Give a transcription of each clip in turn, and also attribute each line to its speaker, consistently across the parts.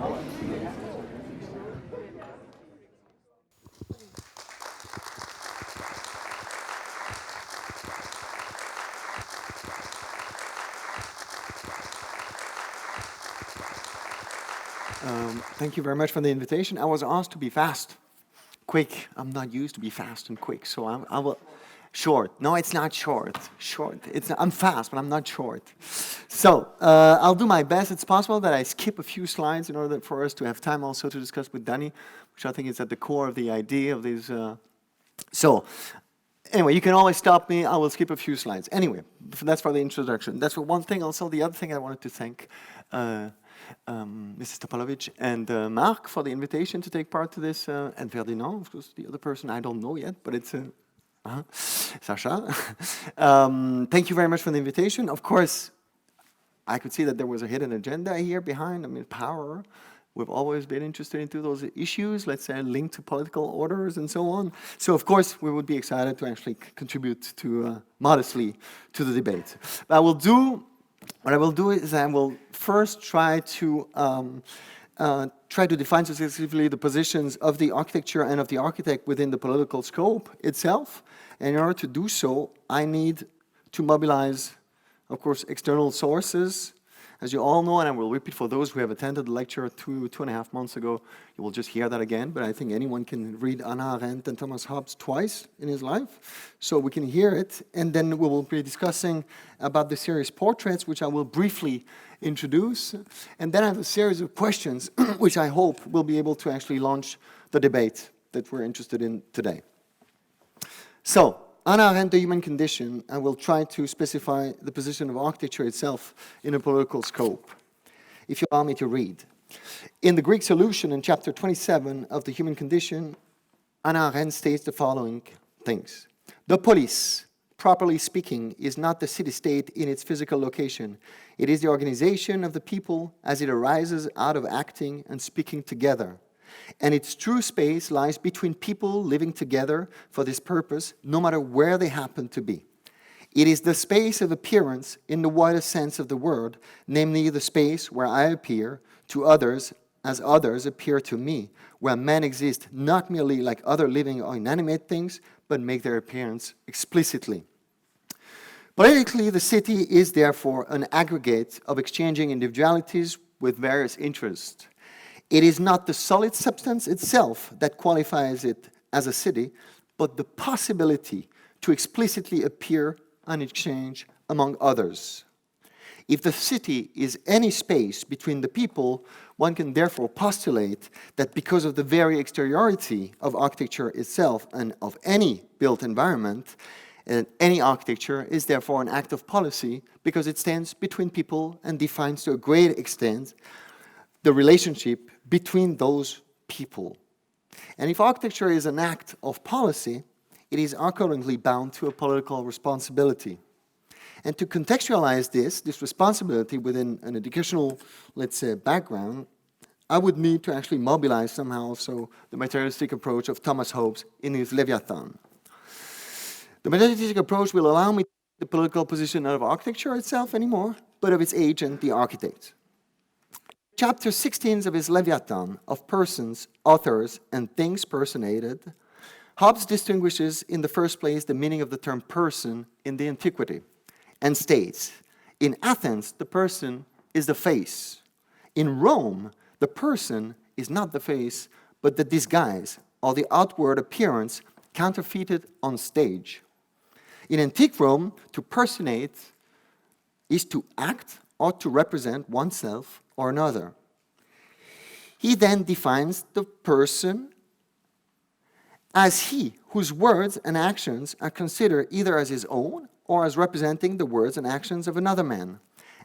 Speaker 1: Thank you very much for the invitation. I was asked to be fast, quick. I'm not used to be fast and quick, so I will. Short. No, it's not short. Short. I'm fast, but I'm not short. So I'll do my best. It's possible that I skip a few slides in order for us to have time also to discuss with Danny, which I think is at the core of the idea of these. So anyway, you can always stop me. I will skip a few slides. Anyway, that's for the introduction. That's for one thing. Also, the other thing I wanted to thank Mrs. Topalovic and Marc for the invitation to take part to this, and Ferdinand, of course, the other person I don't know yet, but it's Sasha. Thank you very much for the invitation. Of course, I could see that there was a hidden agenda here behind. I mean, power. We've always been interested into those issues, let's say, linked to political orders and so on. So, of course, we would be excited to actually contribute to modestly to the debate. But what I will do is I will first try to define specifically the positions of the architecture and of the architect within the political scope itself. And in order to do so, I need to mobilize, of course, external sources. As you all know, and I will repeat for those who have attended the lecture 2.5 months ago, you will just hear that again, but I think anyone can read Hannah Arendt and Thomas Hobbes twice in his life, so we can hear it, and then we will be discussing about the series portraits, which I will briefly introduce, and then I have a series of questions, which I hope will be able to actually launch the debate that we're interested in today. So, Hannah Arendt, the human condition, I will try to specify the position of architecture itself in a political scope, if you allow me to read. In the Greek solution in chapter 27 of the human condition, Hannah Arendt states the following things. The polis, properly speaking, is not the city-state in its physical location. It is the organization of the people as it arises out of acting and speaking together. And its true space lies between people living together for this purpose, no matter where they happen to be. It is the space of appearance in the widest sense of the word, namely the space where I appear to others as others appear to me, where men exist not merely like other living or inanimate things, but make their appearance explicitly. Politically, the city is therefore an aggregate of exchanging individualities with various interests. It is not the solid substance itself that qualifies it as a city, but the possibility to explicitly appear and exchange among others. If the city is any space between the people, one can therefore postulate that because of the very exteriority of architecture itself and of any built environment, any architecture is therefore an act of policy because it stands between people and defines to a great extent the relationship between those people. And if architecture is an act of policy, it is accordingly bound to a political responsibility. And to contextualize this responsibility within an educational, let's say, background, I would need to actually mobilize somehow also the materialistic approach of Thomas Hobbes in his Leviathan. The materialistic approach will allow me to take the political position not of architecture itself anymore, but of its agent, the architect. Chapter 16 of his Leviathan of persons, authors, and things personated, Hobbes distinguishes in the first place the meaning of the term person in the antiquity and states, in Athens, the person is the face. In Rome, the person is not the face, but the disguise or the outward appearance counterfeited on stage. In antique Rome, to personate is to act or to represent oneself or another. He then defines the person as he whose words and actions are considered either as his own or as representing the words and actions of another man,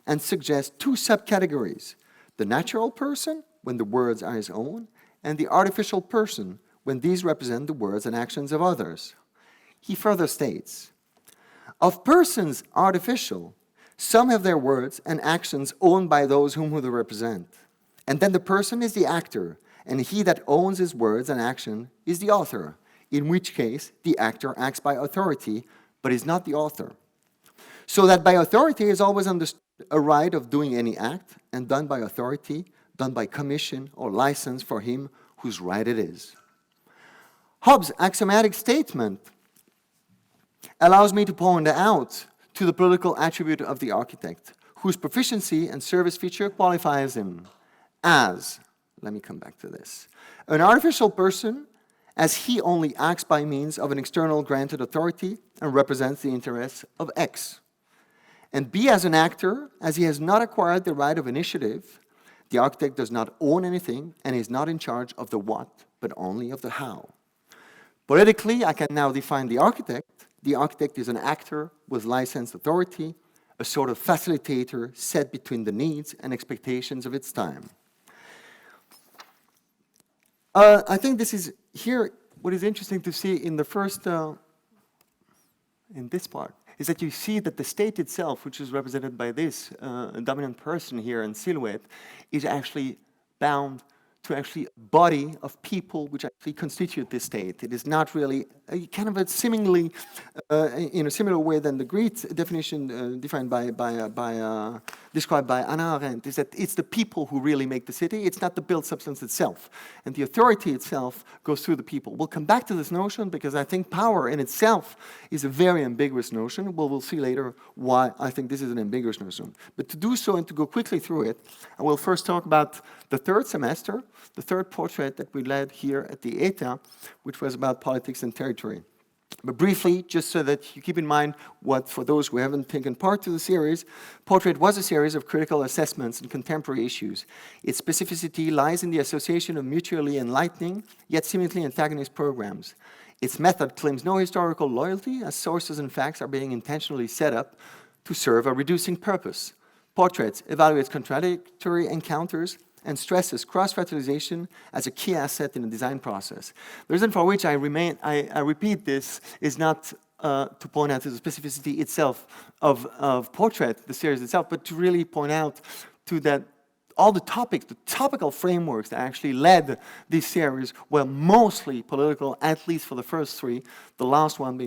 Speaker 1: and suggests two subcategories: the natural person, when the words are his own, and the artificial person, when these represent the words and actions of others. He further states, of persons artificial, some have their words and actions owned by those whom they represent. And then the person is the actor, and he that owns his words and action is the author, in which case the actor acts by authority, but is not the author. So that by authority is always understood a right of doing any act, and done by authority, done by commission or license for him whose right it is. Hobbes' axiomatic statement allows me to point out to the political attribute of the architect, whose proficiency and service feature qualifies him as, let me come back to this, an artificial person, as he only acts by means of an external granted authority and represents the interests of X. And B, as an actor, as he has not acquired the right of initiative. The architect does not own anything and is not in charge of the what, but only of the how. Politically, I can now define the architect. The architect is an actor with licensed authority, a sort of facilitator set between the needs and expectations of its time. I think this is here, what is interesting to see in the first, in this part, is that you see that the state itself, which is represented by this dominant person here in silhouette, is actually bound to actually a body of people which actually constitute this state. It is not really kind of a seemingly, in a similar way than the Greek definition defined described by Hannah Arendt, is that it's the people who really make the city. It's not the built substance itself. And the authority itself goes through the people. We'll come back to this notion because I think power in itself is a very ambiguous notion. We'll see later why I think this is an ambiguous notion. But to do so and to go quickly through it, I will first talk about the third semester, the third portrait that we led here at the ETA, which was about politics and territory. But briefly, just so that you keep in mind what, for those who haven't taken part to the series, Portrait was a series of critical assessments in contemporary issues. Its specificity lies in the association of mutually enlightening, yet seemingly antagonist programs. Its method claims no historical loyalty, as sources and facts are being intentionally set up to serve a reducing purpose. Portraits evaluates contradictory encounters and stresses cross-fertilization as a key asset in the design process. The reason for which I repeat this is not to point out to the specificity itself of Portrait, the series itself, but to really point out to that all the topics, the topical frameworks that actually led this series were mostly political, at least for the first three, the last one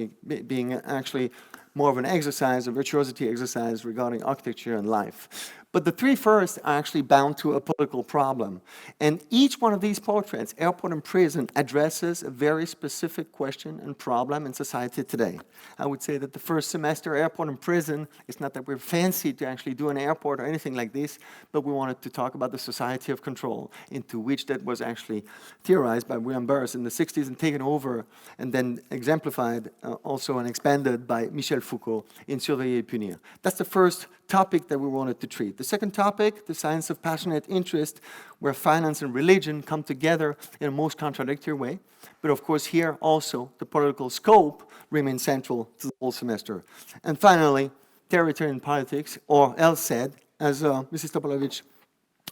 Speaker 1: being actually more of an exercise, a virtuosity exercise regarding architecture and life. But the three first are actually bound to a political problem. And each one of these portraits, Airport and Prison, addresses a very specific question and problem in society today. I would say that the first semester, Airport and Prison, it's not that we're fancy to actually do an airport or anything like this, but we wanted to talk about the society of control, into which that was actually theorized by William Burroughs in the 60s and taken over and then exemplified also and expanded by Michel Foucault in Surveiller et Punir. That's the first topic that we wanted to treat. The second topic, the science of passionate interest, where finance and religion come together in a most contradictory way. But of course here also the political scope remains central to the whole semester. And finally, territory and politics, or else said, as Mrs. Topalovic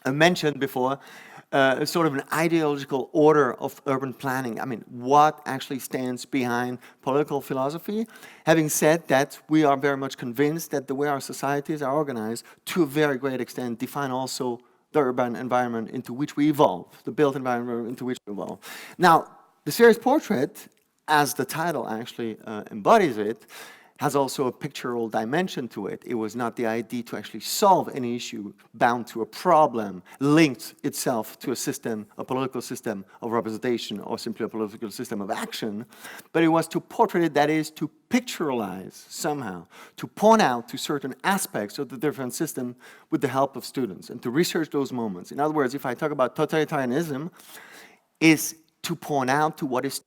Speaker 1: mentioned before, a sort of an ideological order of urban planning. I mean, what actually stands behind political philosophy? Having said that, we are very much convinced that the way our societies are organized, to a very great extent, define also the urban environment into which we evolve, the built environment into which we evolve. Now, the series Portrait, as the title actually embodies it, has also a pictorial dimension to it. It was not the idea to actually solve any issue bound to a problem, linked itself to a system, a political system of representation, or simply a political system of action, but it was to portray it, that is, to pictorialize somehow, to point out to certain aspects of the different system with the help of students, and to research those moments. In other words, if I talk about totalitarianism, is to point out to what is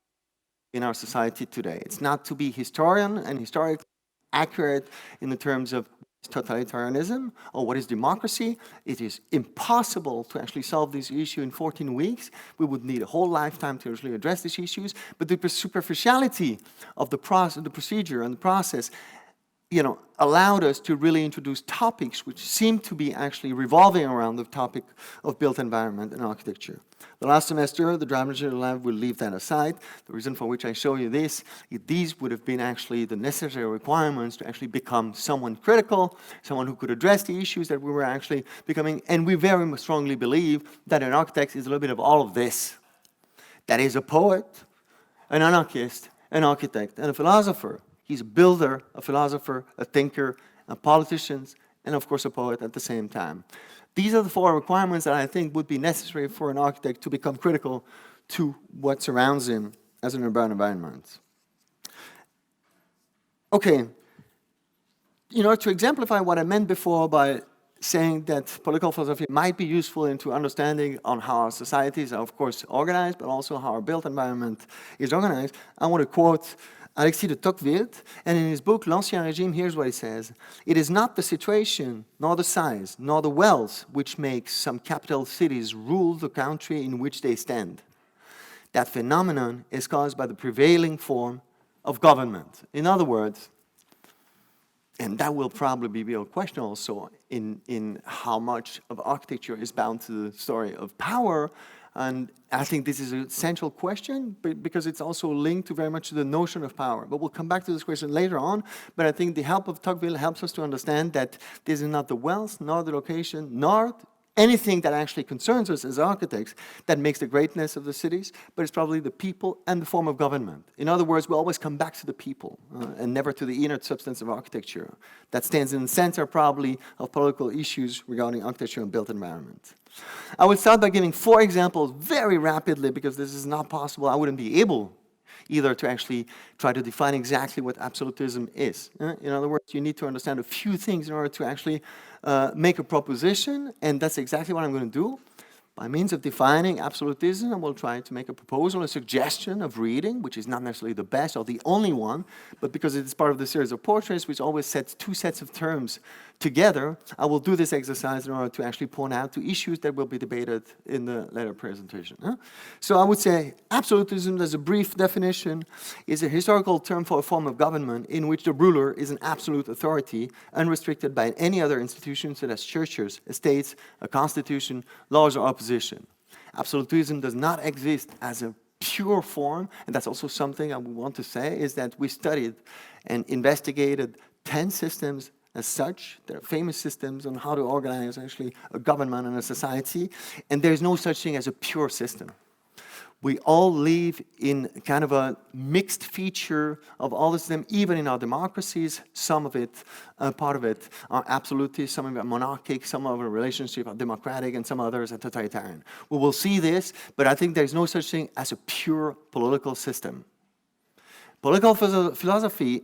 Speaker 1: in our society today. It's not to be historian and historically accurate in the terms of totalitarianism or what is democracy. It is impossible to actually solve this issue in 14 weeks. We would need a whole lifetime to actually address these issues. But the superficiality of the procedure and the process, allowed us to really introduce topics which seem to be actually revolving around the topic of built environment and architecture. The last semester, the dramaturgy lab will leave that aside. The reason for which I show you this, these would have been actually the necessary requirements to actually become someone critical, someone who could address the issues that we were actually becoming. And we very strongly believe that an architect is a little bit of all of this. That is a poet, an anarchist, an architect, and a philosopher. He's a builder, a philosopher, a thinker, a politician, and of course a poet at the same time. These are the 4 requirements that I think would be necessary for an architect to become critical to what surrounds him as an urban environment. Okay, in order to exemplify what I meant before by saying that political philosophy might be useful into understanding on how our societies are, of course, organized, but also how our built environment is organized, I want to quote Alexis de Tocqueville, and in his book, L'Ancien Régime, here's what he says. It is not the situation, nor the size, nor the wealth which makes some capital cities rule the country in which they stand. That phenomenon is caused by the prevailing form of government. In other words, and that will probably be a question also in how much of architecture is bound to the story of power. And I think this is a central question because it's also linked to very much to the notion of power. But we'll come back to this question later on. But I think the help of Tocqueville helps us to understand that this is not the wealth, nor the location, nor anything that actually concerns us as architects that makes the greatness of the cities, but it's probably the people and the form of government. In other words, we always come back to the people and never to the inner substance of architecture. That stands in the center probably of political issues regarding architecture and built environment. I will start by giving 4 examples very rapidly because this is not possible. I wouldn't be able either to actually try to define exactly what absolutism is. In other words, you need to understand a few things in order to actually make a proposition, and that's exactly what I'm going to do. By means of defining absolutism, I will try to make a proposal, a suggestion of reading, which is not necessarily the best or the only one, but because it is part of the series of portraits, which always sets 2 sets of terms together, I will do this exercise in order to actually point out 2 issues that will be debated in the later presentation. So I would say absolutism, as a brief definition, is a historical term for a form of government in which the ruler is an absolute authority, unrestricted by any other institution, such as churches, estates, a constitution, laws, or opposition. Absolutism does not exist as a pure form, and that's also something I would want to say, is that we studied and investigated 10 systems as such. There are famous systems on how to organize actually a government and a society, and there's no such thing as a pure system. We all live in kind of a mixed feature of all of them, even in our democracies. Some of it, part of it, are absolutist, some of it are monarchic, some of our relationships are democratic, and some others are totalitarian. We will see this, but I think there's no such thing as a pure political system. Political philosophy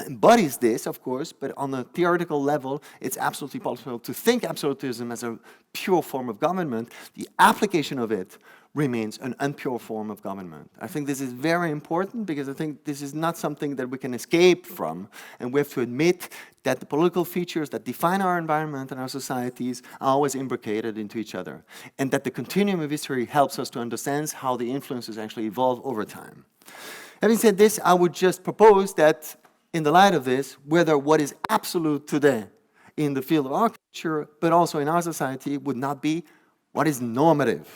Speaker 1: embodies this, of course, but on a theoretical level, it's absolutely possible to think absolutism as a pure form of government. The application of it remains an impure form of government. I think this is very important because I think this is not something that we can escape from, and we have to admit that the political features that define our environment and our societies are always imbricated into each other, and that the continuum of history helps us to understand how the influences actually evolve over time. Having said this, I would just propose that in the light of this, whether what is absolute today in the field of architecture, but also in our society, would not be what is normative.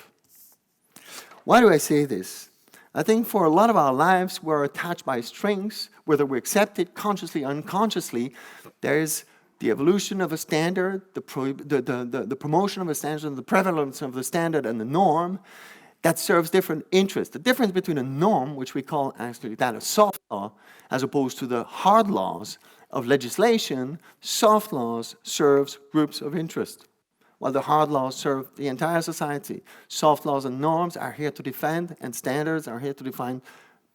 Speaker 1: Why do I say this? I think for a lot of our lives, we're attached by strings, whether we accept it consciously or unconsciously. There is the evolution of a standard, the promotion of a standard, the prevalence of the standard and the norm that serves different interests. The difference between a norm, which we call actually that of soft law, as opposed to the hard laws of legislation, soft laws serves groups of interest, while the hard laws serve the entire society. Soft laws and norms are here to defend, and standards are here to define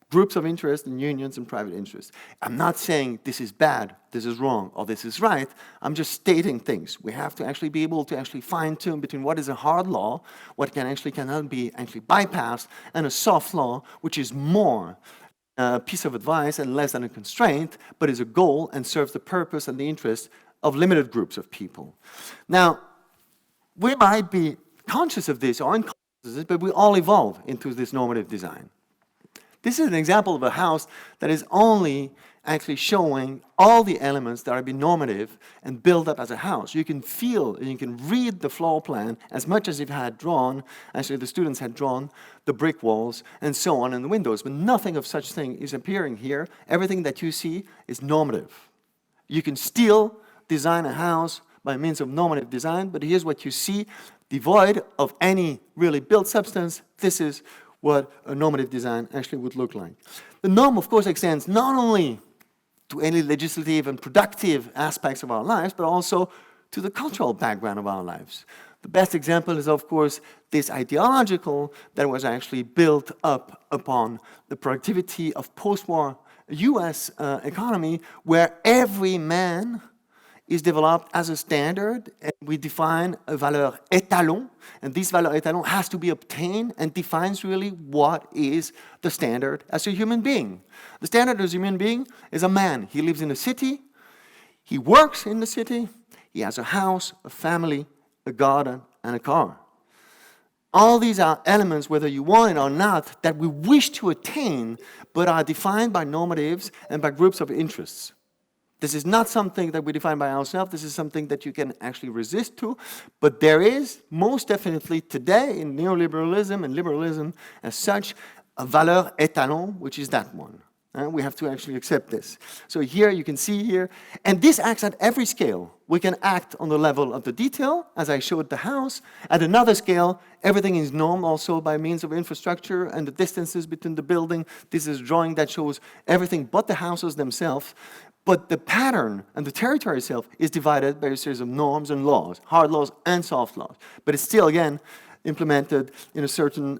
Speaker 1: groups of interest and unions and private interests. I'm not saying this is bad, this is wrong, or this is right. I'm just stating things. We have to actually be able to actually fine-tune between what is a hard law, what cannot be actually bypassed, and a soft law, which is more a piece of advice and less than a constraint, but is a goal and serves the purpose and the interest of limited groups of people. Now, we might be conscious of this or unconscious of this, but we all evolve into this normative design. This is an example of a house that is only actually showing all the elements that are being normative and built up as a house. You can feel and you can read the floor plan as much as if it had drawn, actually the students had drawn the brick walls and so on and the windows, but nothing of such thing is appearing here. Everything that you see is normative. You can still design a house by means of normative design, but here's what you see, devoid of any really built substance. This is what a normative design actually would look like. The norm, of course, extends not only to any legislative and productive aspects of our lives, but also to the cultural background of our lives. The best example is, of course, this ideological that was actually built up upon the productivity of post-war US economy, where every man is developed as a standard, and we define a valeur étalon, and this valeur étalon has to be obtained and defines really what is the standard as a human being. The standard as a human being is a man. He lives in a city, he works in the city, he has a house, a family, a garden, and a car. All these are elements, whether you want it or not, that we wish to attain, but are defined by normatives and by groups of interests. This is not something that we define by ourselves. This is something that you can actually resist to. But there is, most definitely today, in neoliberalism and liberalism as such, a valeur étalon, which is that one. We have to actually accept this. So here you can see here, and this acts at every scale. We can act on the level of the detail, as I showed the house. At another scale, everything is normed also by means of infrastructure and the distances between the building. This is a drawing that shows everything but the houses themselves. But the pattern and the territory itself is divided by a series of norms and laws, hard laws and soft laws. But it's still, again, implemented in a certain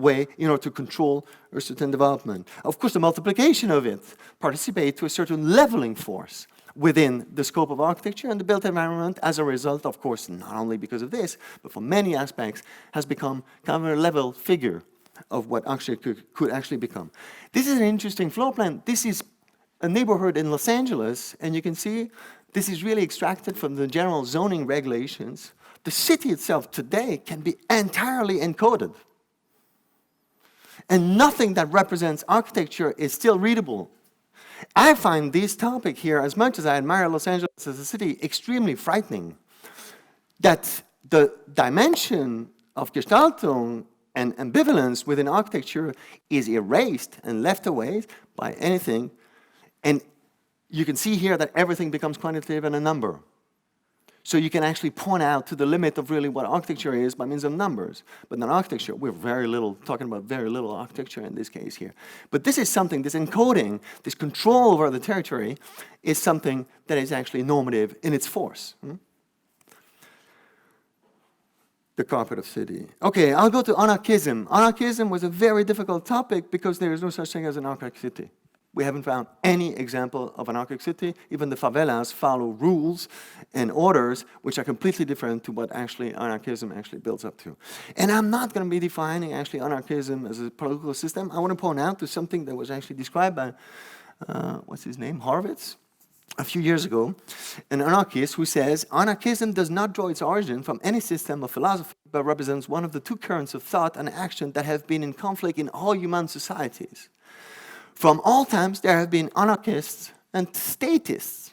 Speaker 1: way in order to control a certain development. Of course, the multiplication of it participates to a certain leveling force within the scope of architecture, and the built environment, as a result, of course, not only because of this, but for many aspects, has become kind of a level figure of what architecture could actually become. This is an interesting floor plan. This is a neighborhood in Los Angeles, and you can see this is really extracted from the general zoning regulations. The city itself today can be entirely encoded. And nothing that represents architecture is still readable. I find this topic here, as much as I admire Los Angeles as a city, extremely frightening. That the dimension of Gestaltung and ambivalence within architecture is erased and left away by anything. And you can see here that everything becomes quantitative and a number. So you can actually point out to the limit of really what architecture is by means of numbers. But not architecture, we're talking about very little architecture in this case here. But this is something, this encoding, this control over the territory is something that is actually normative in its force. The carpet of city. Okay, I'll go to anarchism. Anarchism was a very difficult topic because there is no such thing as an anarchic city. We haven't found any example of an anarchic city. Even the favelas follow rules and orders which are completely different to what actually anarchism actually builds up to. And I'm not going to be defining actually anarchism as a political system. I want to point out to something that was actually described by, what's his name, Horvitz, a few years ago, an anarchist who says, anarchism does not draw its origin from any system of philosophy, but represents one of the two currents of thought and action that have been in conflict in all human societies. From all times, there have been anarchists and statists.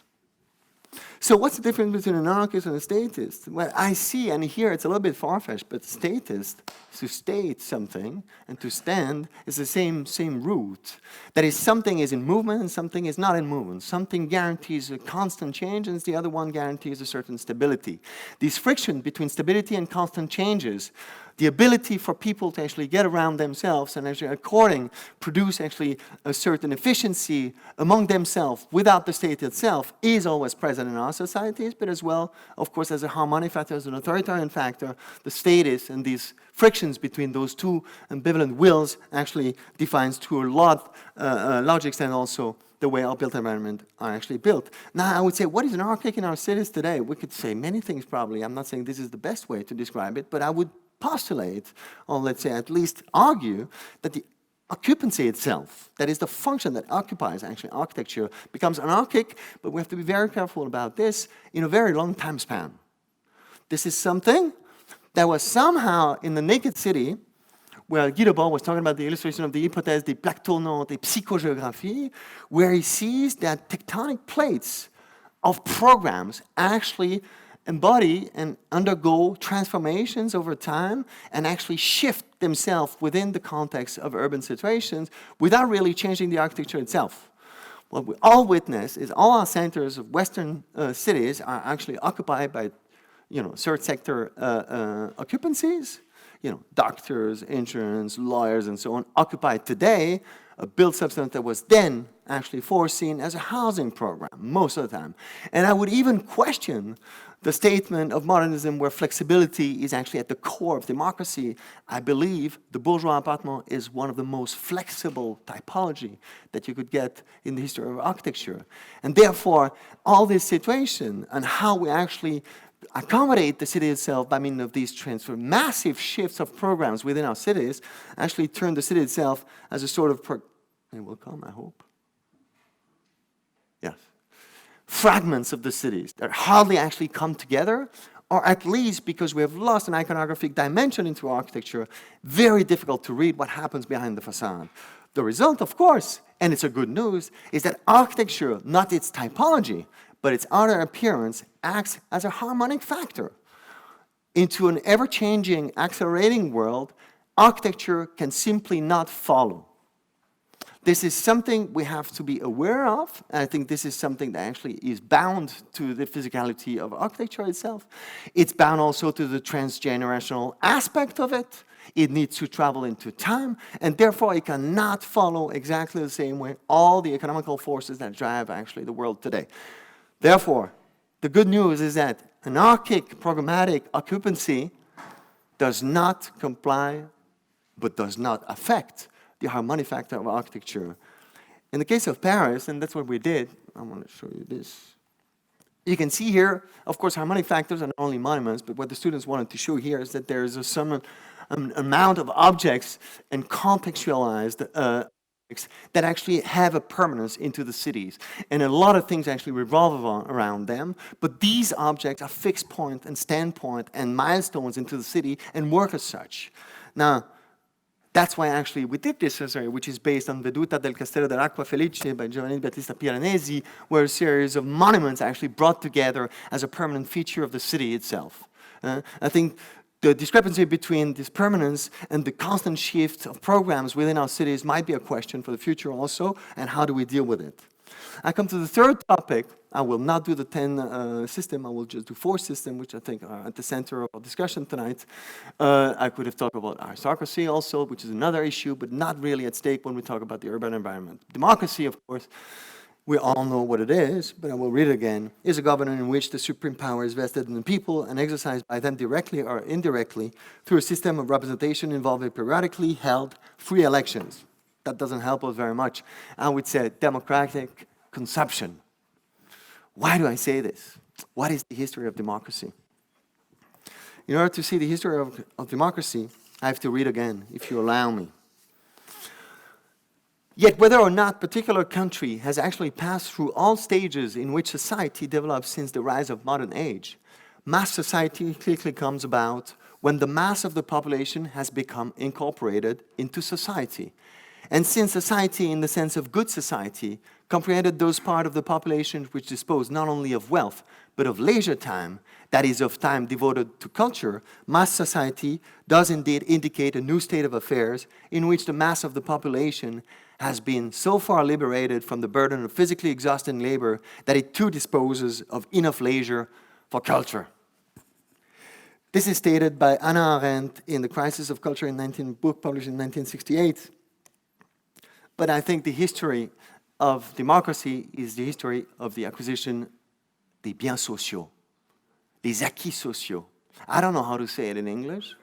Speaker 1: So what's the difference between an anarchist and a statist? Well, I see and here it's a little bit far-fetched, but statist, to state something and to stand is the same root. That is, something is in movement and something is not in movement. Something guarantees a constant change and the other one guarantees a certain stability. This friction between stability and constant changes, the ability for people to actually get around themselves and actually produce actually a certain efficiency among themselves without the state itself is always present in our societies, but as well, of course, as a harmonic factor, as an authoritarian factor, the status and these frictions between those two ambivalent wills actually defines to a large extent also the way our built environment are actually built. Now, I would say, what is an anarchic in our cities today? We could say many things probably. I'm not saying this is the best way to describe it, but I would postulate, or let's say at least argue, that the occupancy itself, that is the function that occupies actually architecture, becomes anarchic, but we have to be very careful about this in a very long time span. This is something that was somehow in the naked city, where Guy Debord was talking about the illustration of the hypothèse des plaques tournantes et psychogéographie, where he sees that tectonic plates of programs actually embody and undergo transformations over time and actually shift themselves within the context of urban situations without really changing the architecture itself. What we all witness is all our centers of Western cities are actually occupied by, third sector occupancies, doctors, insurance, lawyers, and so on, occupy today a built substance that was then actually foreseen as a housing program most of the time. And I would even question the statement of modernism where flexibility is actually at the core of democracy. I believe the bourgeois apartment is one of the most flexible typology that you could get in the history of architecture. And therefore, all this situation and how we actually accommodate the city itself by means of these massive shifts of programs within our cities actually turn the city itself as a sort of, it will come, I hope. Yes. Fragments of the cities that hardly actually come together, or at least because we have lost an iconographic dimension into architecture, very difficult to read what happens behind the facade. The result, of course, and it's a good news, is that architecture, not its typology, but its outer appearance, acts as a harmonic factor. Into an ever-changing, accelerating world, architecture can simply not follow. This is something we have to be aware of, and I think this is something that actually is bound to the physicality of architecture itself. It's bound also to the transgenerational aspect of it. It needs to travel into time, and therefore it cannot follow exactly the same way all the economical forces that drive actually the world today. Therefore, the good news is that anarchic programmatic occupancy does not comply, but does not affect the harmonic factor of architecture. In the case of Paris, and that's what we did, I want to show you this. You can see here, of course, harmonic factors are not only monuments, but what the students wanted to show here is that there is some amount of objects and contextualized that actually have a permanence into the cities. And a lot of things actually revolve around them, but these objects are fixed point and standpoint and milestones into the city and work as such. Now, that's why actually we did this survey, which is based on Veduta del Castello dell'Acqua Felice by Giovanni Battista Piranesi, where a series of monuments actually brought together as a permanent feature of the city itself. I think the discrepancy between this permanence and the constant shift of programs within our cities might be a question for the future also, and how do we deal with it? I come to the third topic. I will not do the 10 system, I will just do 4 systems, which I think are at the center of our discussion tonight. I could have talked about aristocracy also, which is another issue, but not really at stake when we talk about the urban environment. Democracy, of course, we all know what it is, but I will read it again, is a government in which the supreme power is vested in the people and exercised by them directly or indirectly through a system of representation involving periodically held free elections. That doesn't help us very much. I would say democratic conception. Why do I say this? What is the history of democracy? In order to see the history of democracy, I have to read again, if you allow me. Yet whether or not a particular country has actually passed through all stages in which society develops since the rise of modern age, mass society clearly comes about when the mass of the population has become incorporated into society. And since society, in the sense of good society, comprehended those parts of the population which dispose not only of wealth, but of leisure time, that is, of time devoted to culture, mass society does indeed indicate a new state of affairs in which the mass of the population has been so far liberated from the burden of physically exhausting labor that it too disposes of enough leisure for culture. This is stated by Hannah Arendt in The Crisis of Culture in book published in 1968. But I think the history of democracy is the history of the acquisition des biens sociaux, des acquis sociaux. I don't know how to say it in English.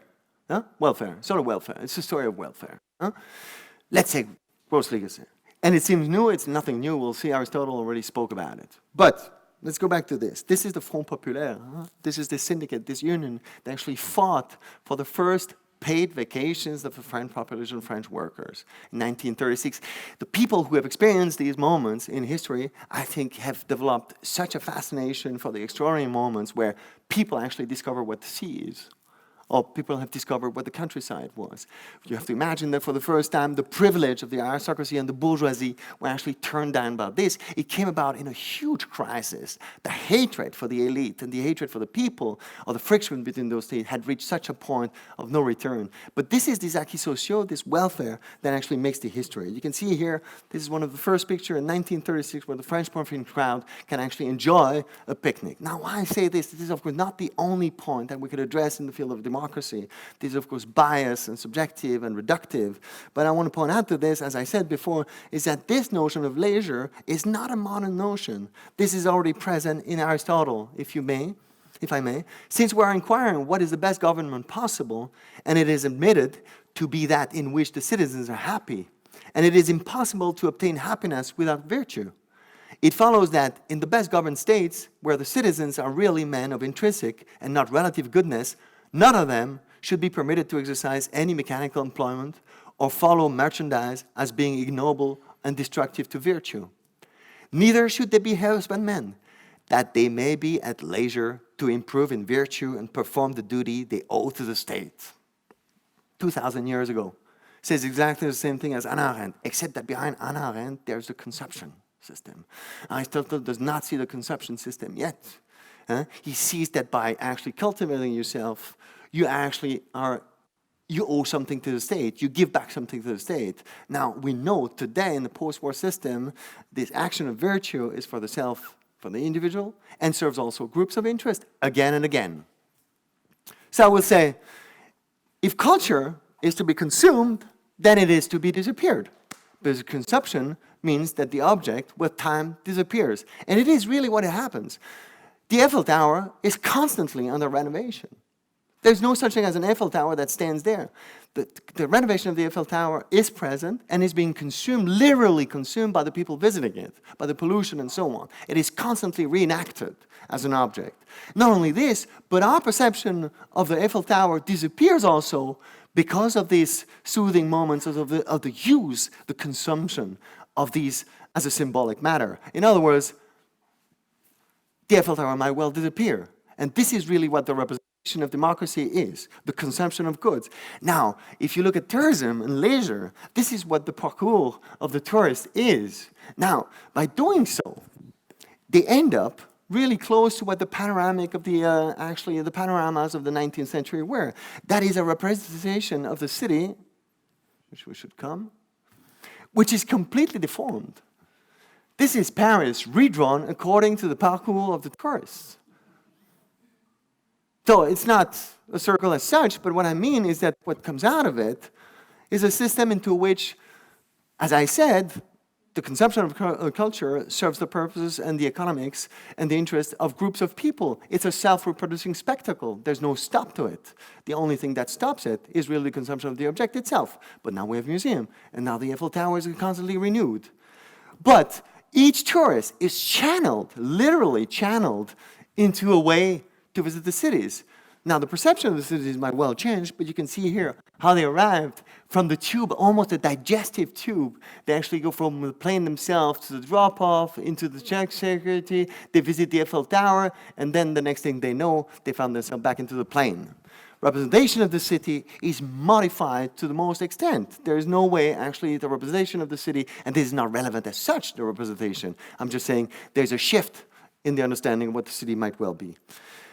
Speaker 1: Huh? Welfare, sort of welfare. It's a story of welfare. Huh? Let's say gross legacy. And it seems new, it's nothing new. We'll see Aristotle already spoke about it. But let's go back to this. This is the Front Populaire. Huh? This is the syndicate, this union that actually fought for the first paid vacations of the French population, French workers in 1936. The people who have experienced these moments in history, I think, have developed such a fascination for the extraordinary moments where people actually discover what the sea is, or people have discovered what the countryside was. You have to imagine that for the first time, the privilege of the aristocracy and the bourgeoisie were actually turned down by this. It came about in a huge crisis. The hatred for the elite and the hatred for the people, or the friction between those states, had reached such a point of no return. But this is this acquis sociaux, this welfare, that actually makes the history. You can see here, this is one of the first pictures in 1936 where the French Parisian crowd can actually enjoy a picnic. Now, why I say this? This is, of course, not the only point that we could address in the field of democracy. democracy. This is, of course, biased and subjective and reductive. But I want to point out to this, as I said before, is that this notion of leisure is not a modern notion. This is already present in Aristotle, if I may. Since we're inquiring what is the best government possible, and it is admitted to be that in which the citizens are happy, and it is impossible to obtain happiness without virtue, it follows that in the best governed states, where the citizens are really men of intrinsic and not relative goodness, none of them should be permitted to exercise any mechanical employment or follow merchandise as being ignoble and destructive to virtue. Neither should they be husbandmen, that they may be at leisure to improve in virtue and perform the duty they owe to the state. 2,000 years ago. Says exactly the same thing as Hannah Arendt, except that behind Hannah Arendt there's the consumption system. Aristotle does not see the consumption system yet. He sees that by actually cultivating yourself, you owe something to the state, you give back something to the state. Now, we know today in the post-war system, this action of virtue is for the self, for the individual, and serves also groups of interest again and again. So I would say, if culture is to be consumed, then it is to be disappeared. Because consumption means that the object with time disappears. And it is really what happens. The Eiffel Tower is constantly under renovation. There's no such thing as an Eiffel Tower that stands there. The renovation of the Eiffel Tower is present and is being consumed, literally consumed by the people visiting it, by the pollution and so on. It is constantly reenacted as an object. Not only this, but our perception of the Eiffel Tower disappears also because of these soothing moments of the use, the consumption of these as a symbolic matter. In other words, the Eiffel Tower might well disappear. And this is really what the representation of democracy is, the consumption of goods. Now, if you look at tourism and leisure, this is what the parcours of the tourist is. Now, by doing so, they end up really close to what the panoramic of the panoramas of the 19th century were. That is a representation of the city, which we should come, which is completely deformed. This is Paris redrawn according to the parcours of the tourists. So it's not a circle as such, but what I mean is that what comes out of it is a system into which, as I said, the consumption of culture serves the purposes and the economics and the interest of groups of people. It's a self-reproducing spectacle. There's no stop to it. The only thing that stops it is really the consumption of the object itself. But now we have a museum, and now the Eiffel Tower is constantly renewed. But each tourist is channeled, literally channeled, into a way to visit the cities. Now, the perception of the cities might well change, but you can see here how they arrived from the tube, almost a digestive tube. They actually go from the plane themselves to the drop-off, into the check security, they visit the Eiffel Tower, and then the next thing they know, they found themselves back into the plane. Representation of the city is modified to the most extent. There is no way, actually, the representation of the city, and this is not relevant as such, the representation. I'm just saying there's a shift in the understanding of what the city might well be.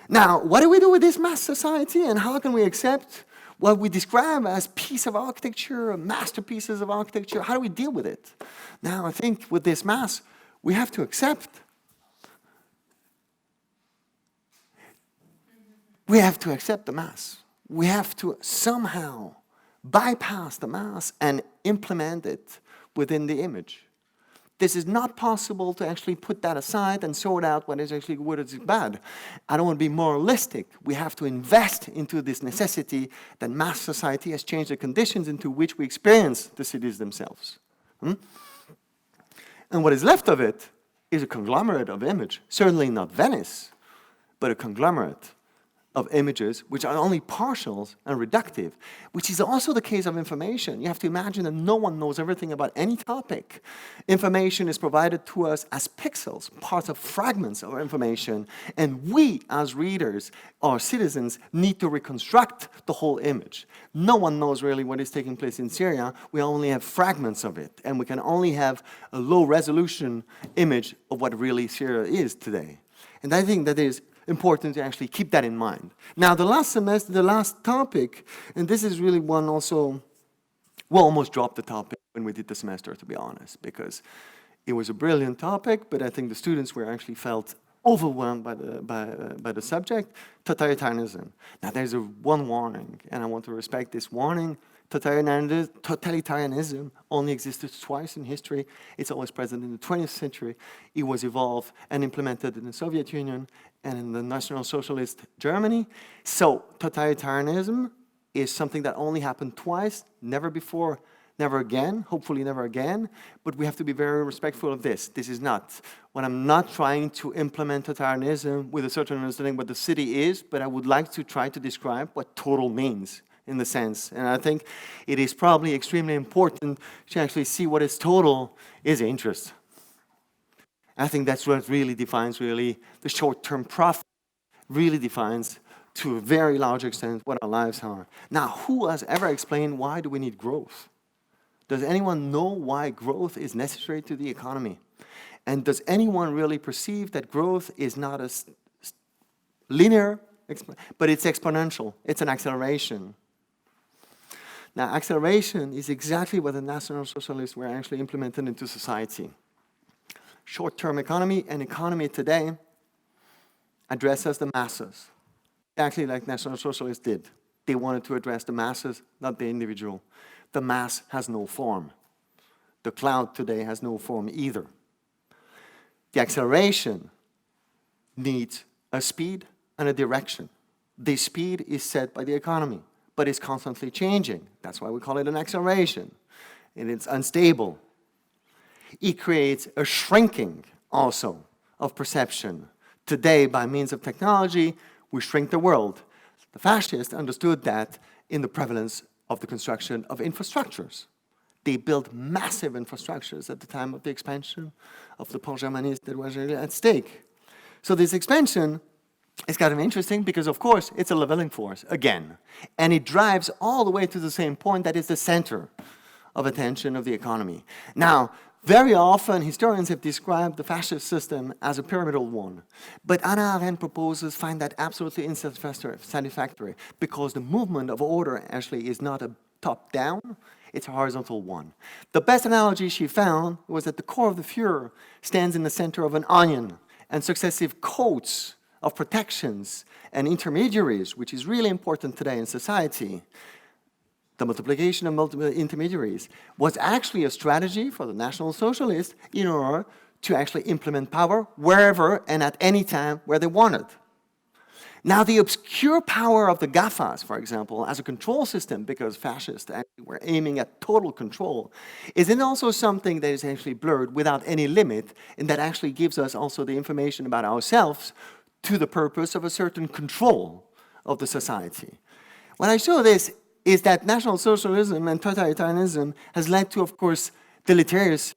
Speaker 1: Now, what do we do with this mass society, and how can we accept what we describe as piece of architecture, masterpieces of architecture? How do we deal with it? Now, I think with this mass, we have to accept the mass. We have to somehow bypass the mass and implement it within the image. This is not possible to actually put that aside and sort out what is actually good or bad. I don't want to be moralistic. We have to invest into this necessity that mass society has changed the conditions into which we experience the cities themselves. And what is left of it is a conglomerate of image. Certainly not Venice, but a conglomerate of images which are only partials and reductive, which is also the case of information. You have to imagine that no one knows everything about any topic. Information is provided to us as pixels, parts of fragments of information, and we as readers or citizens need to reconstruct the whole image. No one knows really what is taking place in Syria. We only have fragments of it, and we can only have a low resolution image of what really Syria is today. And I think that is important to actually keep that in mind. Now, the last topic, and this is really one also, we almost dropped the topic when we did the semester, to be honest, because it was a brilliant topic, but I think the students were actually felt overwhelmed by the subject, totalitarianism. Now there's one warning, and I want to respect this warning. Totalitarianism only existed twice in history. It's always present in the 20th century. It was evolved and implemented in the Soviet Union and in the National Socialist Germany. So totalitarianism is something that only happened twice, never before, never again, hopefully never again, but we have to be very respectful of this. This is not, when I'm not trying to implement totalitarianism with a certain understanding what the city is, but I would like to try to describe what total means in the sense. And I think it is probably extremely important to actually see what is total is interest. I think that's what really defines really the short-term profit, really defines to a very large extent what our lives are. Now, who has ever explained why do we need growth? Does anyone know why growth is necessary to the economy? And does anyone really perceive that growth is not a linear, but it's exponential, it's an acceleration? Now, acceleration is exactly what the National Socialists were actually implemented into society. Short-term economy and economy today addresses the masses, exactly like National Socialists did. They wanted to address the masses, not the individual. The mass has no form. The cloud today has no form either. The acceleration needs a speed and a direction. The speed is set by the economy, but it's constantly changing. That's why we call it an acceleration. And it's unstable. It creates a shrinking also of perception. Today, by means of technology, we shrink the world. The fascists understood that in the prevalence of the construction of infrastructures. They built massive infrastructures at the time of the expansion of the Pont Germanique that was really at stake. So this expansion is kind of interesting because, of course, it's a leveling force, again. And it drives all the way to the same point that is the center of attention of the economy. Now, very often, historians have described the fascist system as a pyramidal one. But Hannah Arendt proposers find that absolutely unsatisfactory because the movement of order actually is not a top-down, it's a horizontal one. The best analogy she found was that the core of the Führer stands in the center of an onion, and successive coats of protections and intermediaries, which is really important today in society, the multiplication of multiple intermediaries, was actually a strategy for the National Socialists in order to actually implement power wherever and at any time where they wanted. Now, the obscure power of the GAFAs, for example, as a control system, because fascists actually were aiming at total control, is then also something that is actually blurred without any limit, and that actually gives us also the information about ourselves to the purpose of a certain control of the society. When I show this, is that National Socialism and totalitarianism has led to, of course, deleterious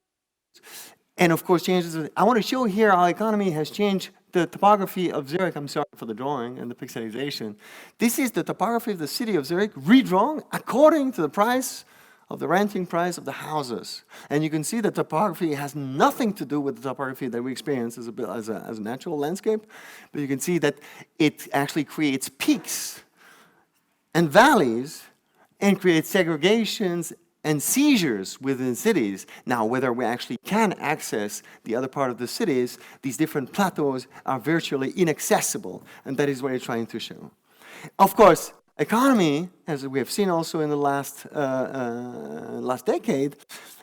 Speaker 1: and, of course, changes. I want to show here how economy has changed the topography of Zürich. I'm sorry for the drawing and the pixelization. This is the topography of the city of Zürich, redrawn according to the price of the renting price of the houses. And you can see the topography has nothing to do with the topography that we experience as a natural landscape, but you can see that it actually creates peaks and valleys and creates segregations and seizures within cities. Now, whether we actually can access the other part of the cities, these different plateaus are virtually inaccessible, and that is what you're trying to show. Of course, economy, as we have seen also in the last decade,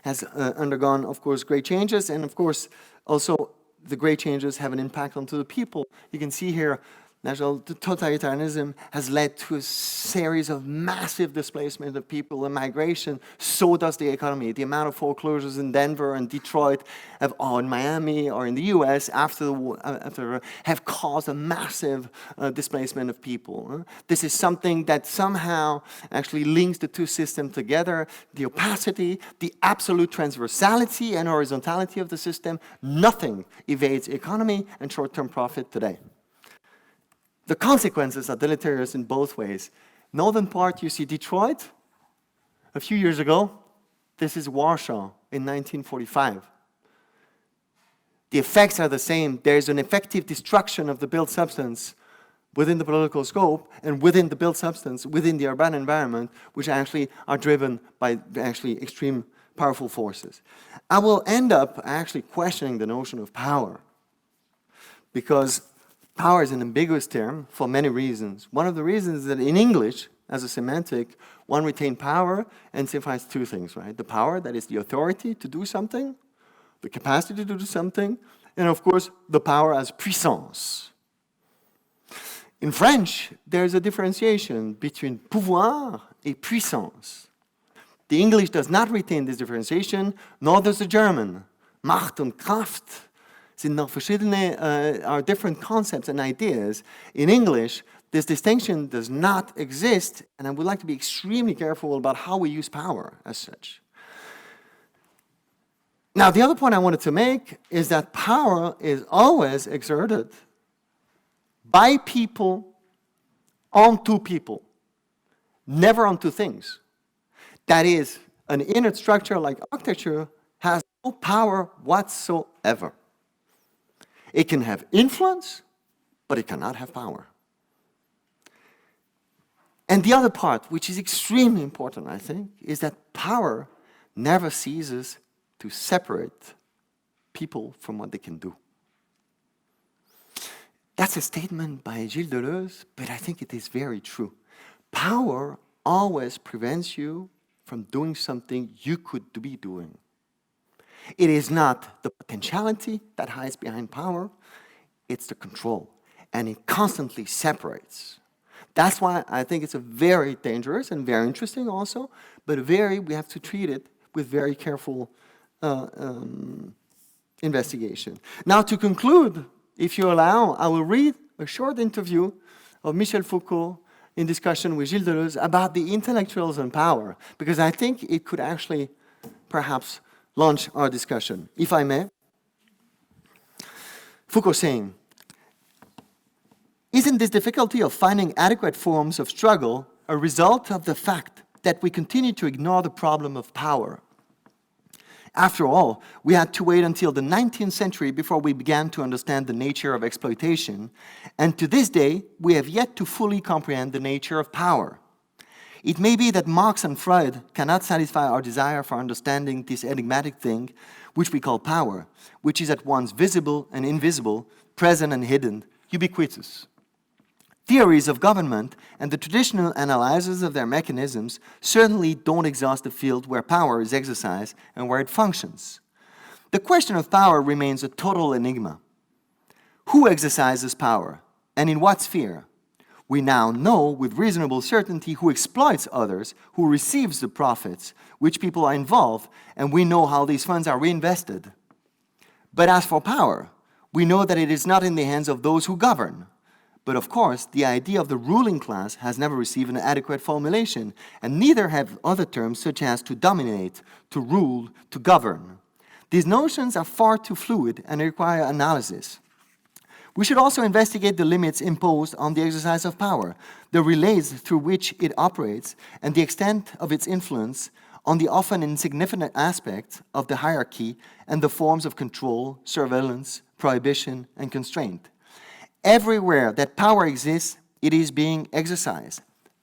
Speaker 1: has undergone, of course, great changes, and of course, also the great changes have an impact onto the people. You can see here, National totalitarianism has led to a series of massive displacement of people and migration. So does the economy. The amount of foreclosures in Denver and Detroit, or in Miami, or in the U.S. after have caused a massive displacement of people. This is something that somehow actually links the two systems together. The opacity, the absolute transversality and horizontality of the system. Nothing evades economy and short-term profit today. The consequences are deleterious in both ways. Northern part, you see Detroit. A few years ago, this is Warsaw in 1945. The effects are the same. There's an effective destruction of the built substance within the political scope and within the built substance, within the urban environment, which actually are driven by actually extreme powerful forces. I will end up actually questioning the notion of power. because power is an ambiguous term for many reasons. One of the reasons is that in English, as a semantic, one retains power and signifies two things, right? The power, that is the authority to do something, the capacity to do something, and of course, the power as puissance. In French, there's a differentiation between pouvoir et puissance. The English does not retain this differentiation, nor does the German. Macht und Kraft are different concepts and ideas. In English, this distinction does not exist, and I would like to be extremely careful about how we use power as such. Now, the other point I wanted to make is that power is always exerted by people onto people, never onto things. That is, an inner structure like architecture has no power whatsoever. It can have influence, but it cannot have power. And the other part, which is extremely important, I think, is that power never ceases to separate people from what they can do. That's a statement by Gilles Deleuze, but I think it is very true. Power always prevents you from doing something you could be doing. It is not the potentiality that hides behind power, it's the control. And it constantly separates. That's why I think it's a very dangerous and very interesting also, but we have to treat it with very careful investigation. Now, to conclude, if you allow, I will read a short interview of Michel Foucault in discussion with Gilles Deleuze about the intellectuals and power, because I think it could actually perhaps launch our discussion. If I may, Foucault saying, isn't this difficulty of finding adequate forms of struggle a result of the fact that we continue to ignore the problem of power? After all, we had to wait until the 19th century before we began to understand the nature of exploitation, and to this day, we have yet to fully comprehend the nature of power. It may be that Marx and Freud cannot satisfy our desire for understanding this enigmatic thing, which we call power, which is at once visible and invisible, present and hidden, ubiquitous. Theories of government and the traditional analyses of their mechanisms certainly don't exhaust the field where power is exercised and where it functions. The question of power remains a total enigma. Who exercises power, and in what sphere? We now know with reasonable certainty who exploits others, who receives the profits, which people are involved, and we know how these funds are reinvested. But as for power, we know that it is not in the hands of those who govern. But of course, the idea of the ruling class has never received an adequate formulation, and neither have other terms such as to dominate, to rule, to govern. These notions are far too fluid and require analysis. We should also investigate the limits imposed on the exercise of power, the relays through which it operates, and the extent of its influence on the often insignificant aspects of the hierarchy and the forms of control, surveillance, prohibition, and constraint. Everywhere that power exists, it is being exercised.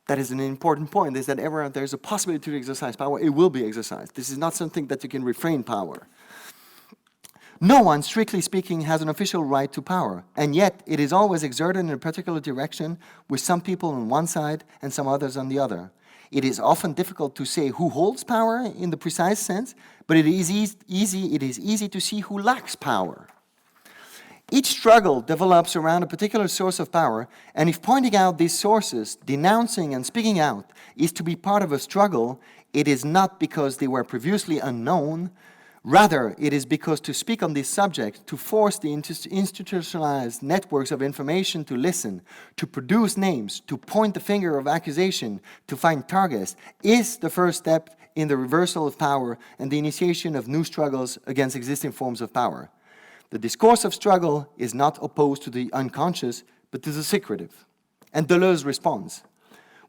Speaker 1: That is an important point, is that everywhere there's a possibility to exercise power, it will be exercised. This is not something that you can refrain power. No one, strictly speaking, has an official right to power, and yet it is always exerted in a particular direction with some people on one side and some others on the other. It is often difficult to say who holds power in the precise sense, but it is easy to see who lacks power. Each struggle develops around a particular source of power, and if pointing out these sources, denouncing and speaking out, is to be part of a struggle, it is not because they were previously unknown. Rather, it is because to speak on this subject, to force the institutionalized networks of information to listen, to produce names, to point the finger of accusation, to find targets, is the first step in the reversal of power and the initiation of new struggles against existing forms of power. The discourse of struggle is not opposed to the unconscious, but to the secretive. And Deleuze responds,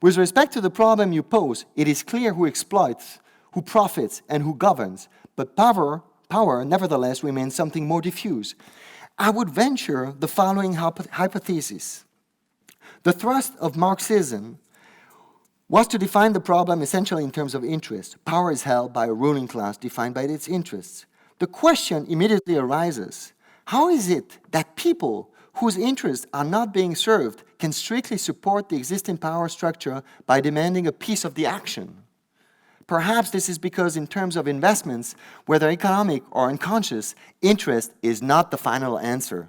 Speaker 1: with respect to the problem you pose, it is clear who exploits, who profits, and who governs, but power nevertheless remains something more diffuse. I would venture the following hypothesis. The thrust of Marxism was to define the problem essentially in terms of interest. Power is held by a ruling class defined by its interests. The question immediately arises, how is it that people whose interests are not being served can strictly support the existing power structure by demanding a piece of the action. Perhaps this is because in terms of investments, whether economic or unconscious, interest is not the final answer.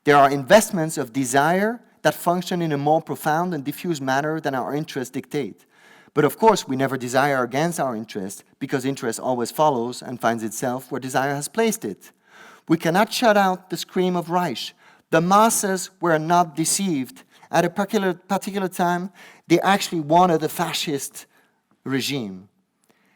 Speaker 1: There are investments of desire that function in a more profound and diffuse manner than our interests dictate. But of course, we never desire against our interest, because interest always follows and finds itself where desire has placed it. We cannot shut out the scream of Reich. The masses were not deceived. At a particular time, they actually wanted a fascist regime.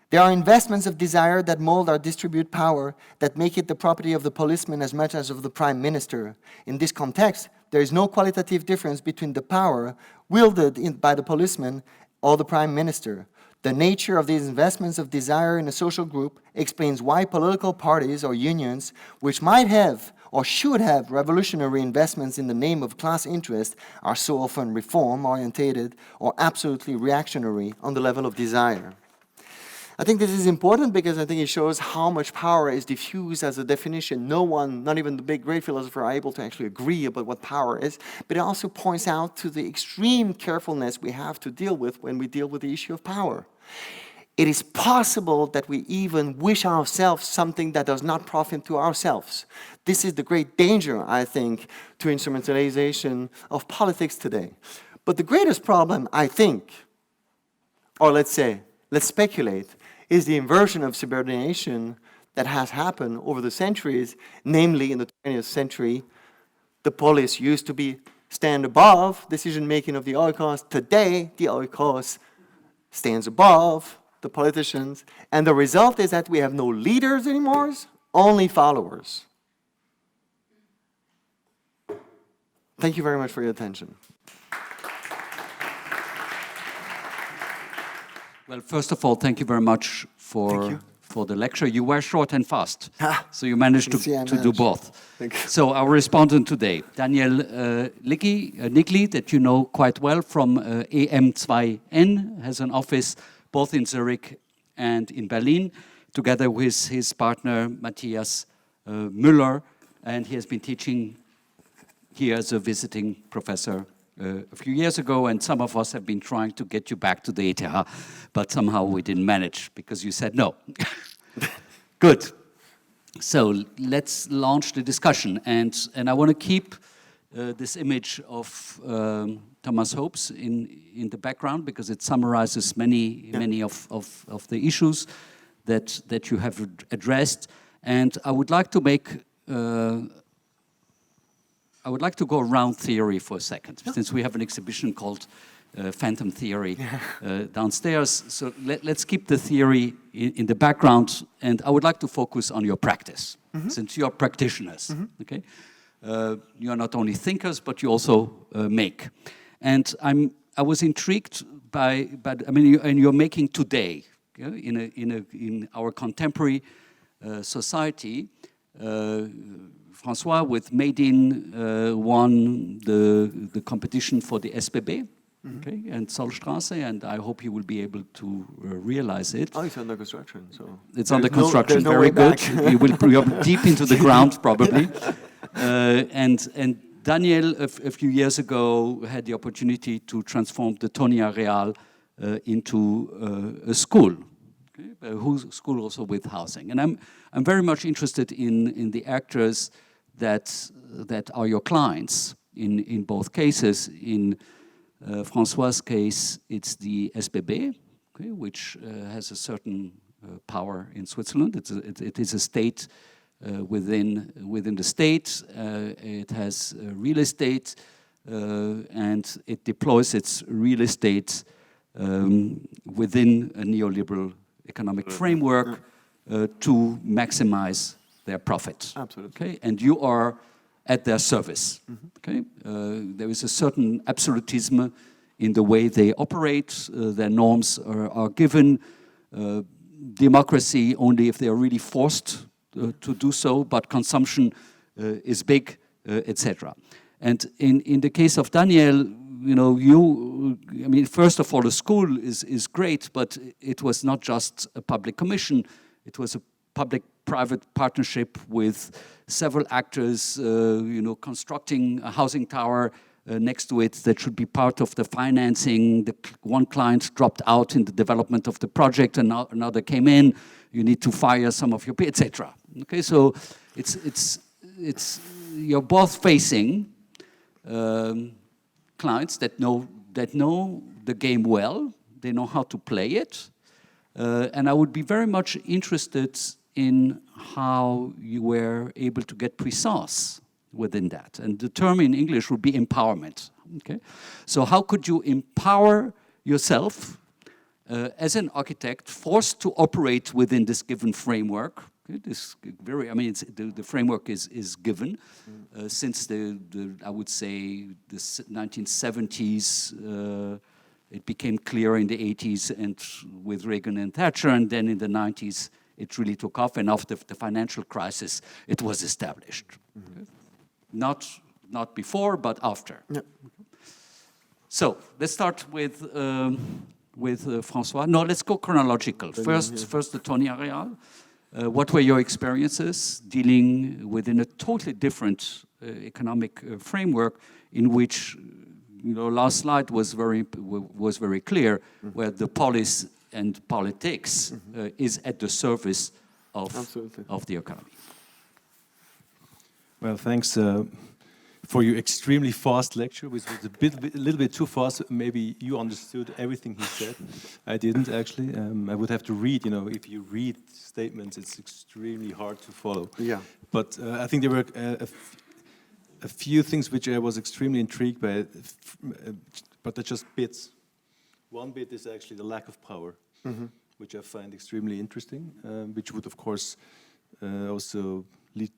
Speaker 1: There are investments of desire that mold or distribute power, that make it the property of the policeman as much as of the prime minister. In this context, there is no qualitative difference between the power wielded by the policeman or the prime minister. The nature of these investments of desire in a social group explains why political parties or unions, which might have or should have revolutionary investments in the name of class interest, are so often reform-orientated or absolutely reactionary on the level of desire. I think this is important because I think it shows how much power is diffused as a definition. No one, not even the big great philosophers, are able to actually agree about what power is. But it also points out to the extreme carefulness we have to deal with when we deal with the issue of power. It is possible that we even wish ourselves something that does not profit to ourselves. This is the great danger, I think, to instrumentalization of politics today. But the greatest problem, I think, or let's speculate, is the inversion of subordination that has happened over the centuries. Namely, in the 20th century, the police used to stand above decision-making of the oikos. Today, the oikos stands above the politicians, and the result is that we have no leaders anymore, only followers. Thank you very much for your attention.
Speaker 2: Well, first of all, thank you very much for the lecture. You were short and fast, so you managed to do both.
Speaker 1: Thank you.
Speaker 2: So our respondent today, Daniel Niggli, that you know quite well from EM2N, has an office both in Zürich and in Berlin, together with his partner Matthias Müller, and he has been teaching here as a visiting professor a few years ago, and some of us have been trying to get you back to the ETH, but somehow we didn't manage because you said no. Good. So let's launch the discussion, and I want to keep this image of Thomas Hobbes in the background because it summarizes many of the issues that you have addressed, and I would like to make. I would like to go around theory for a second, since we have an exhibition called Phantom Theory downstairs. So let's keep the theory in the background, and I would like to focus on your practice, since you are practitioners. Okay, you are not only thinkers, but you also make. And I was intrigued by I mean, and you're making today in our contemporary society. Francois with Made in won the competition for the SBB, okay, and Zollstraße, and I hope you will be able to realize it.
Speaker 1: Oh, it's under construction, so...
Speaker 2: It's under construction, very good. You're deep into the ground, probably. And Daniel, a few years ago, had the opportunity to transform the Tonia Real into a school. Whose school also with housing, and I'm very much interested in the actors that are your clients in both cases. In Francois' case, it's the SBB, okay, which has a certain power in Switzerland. It is a state within the state. It has real estate, and it deploys its real estate within a neoliberal economic framework to maximize their profit.
Speaker 1: Absolutely.
Speaker 2: Okay, and you are at their service. Okay, there is a certain absolutism in the way they operate. Their norms are given. Democracy only if they are really forced to do so, but consumption is big, etc. And in the case of Daniel, you know, I mean, first of all, the school is great, but it was not just a public commission, it was a public private partnership with several actors, constructing a housing tower next to it that should be part of the financing. One client dropped out in the development of the project, and another came in. You need to fire some of your people, etc. Okay, so it's you're both facing clients that know the game well. They know how to play it, and I would be very much interested in how you were able to get precise within that. And the term in English would be empowerment. Okay, so how could you empower yourself as an architect, forced to operate within this given framework? Okay, the framework is given since I would say the 1970s. It became clear in the 80s and with Reagan and Thatcher, and then in the 90s it really took off, and after the financial crisis it was established. Okay. Not before, but after.
Speaker 1: Yeah.
Speaker 2: So let's start with Francois. No, let's go chronological. First the Tony Areal. What were your experiences dealing within a totally different economic framework in which, last slide was very clear, where the polis and politics is at the service of the economy.
Speaker 3: Well, thanks for your extremely fast lecture, which was a little bit too fast. Maybe you understood everything he said. I didn't actually. I would have to read. If you read statements, it's extremely hard to follow.
Speaker 1: Yeah.
Speaker 3: But I think there were a few things which I was extremely intrigued by, but they're just bits. One bit is actually the lack of power, which I find extremely interesting, which would, of course, also lead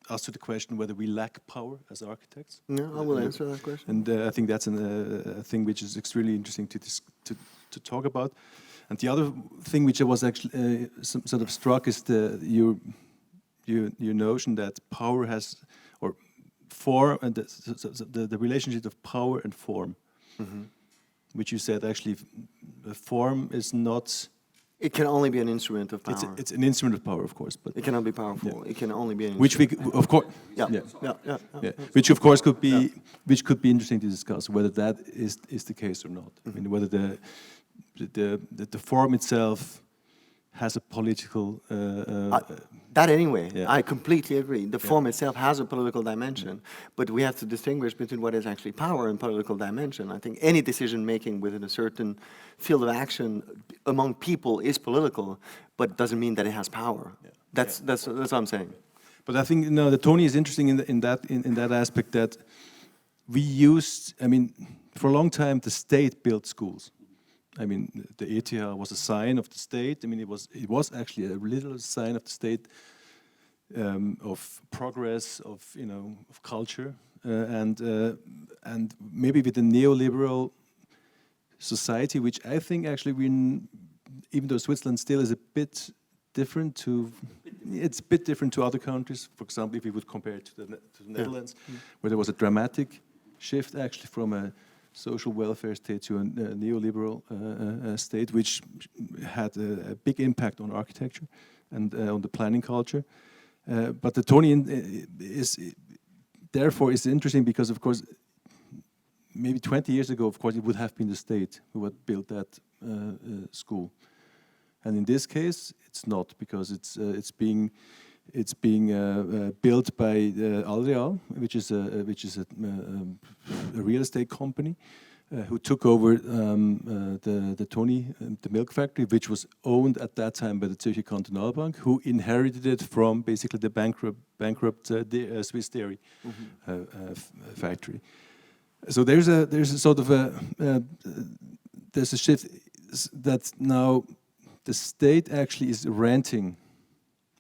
Speaker 3: us to the question whether we lack power as architects.
Speaker 1: Yeah, I will answer that question.
Speaker 3: And I think that's a thing which is extremely interesting to talk about. And the other thing which I was actually sort of struck is your notion that power has, or form, and the relationship of power and form, which you said actually the form is not.
Speaker 1: It can only be an instrument of power.
Speaker 3: It's an instrument of power, of course, but
Speaker 1: it cannot be powerful.
Speaker 3: Yeah.
Speaker 1: It can only be an
Speaker 3: which
Speaker 1: instrument.
Speaker 3: we, of course,
Speaker 1: Yeah.
Speaker 3: which of course could be, which could be interesting to discuss whether that is the case or not. I mean, whether the form itself has a political.
Speaker 1: That anyway,
Speaker 3: Yeah.
Speaker 1: I completely agree. The form itself has a political dimension, but we have to distinguish between what is actually power and political dimension. I think any decision making within a certain field of action among people is political, but doesn't mean that it has power.
Speaker 3: Yeah.
Speaker 1: That's what I'm saying.
Speaker 3: But I think the Tony is interesting in that aspect that we used. I mean, for a long time the state built schools. I mean, the ETH was a sign of the state. I mean, it was actually a little sign of the state, of progress, of culture, and maybe with the neoliberal society, which I think actually even though Switzerland still is a bit different it's a bit different to other countries. For example, if we would compare it to the Netherlands, where there was a dramatic shift actually from a social welfare state to a neoliberal state, which had a big impact on architecture and on the planning culture. But the Tony is interesting because, of course, maybe 20 years ago, of course, it would have been the state who had built that school, and in this case, it's not, because it's being built by Alreal, which is a real estate company who took over the Tony, the milk factory, which was owned at that time by the Zürich Kantonalbank, who inherited it from basically the bankrupt Swiss dairy factory. So there's a sort of there's a shift that now the state actually is renting.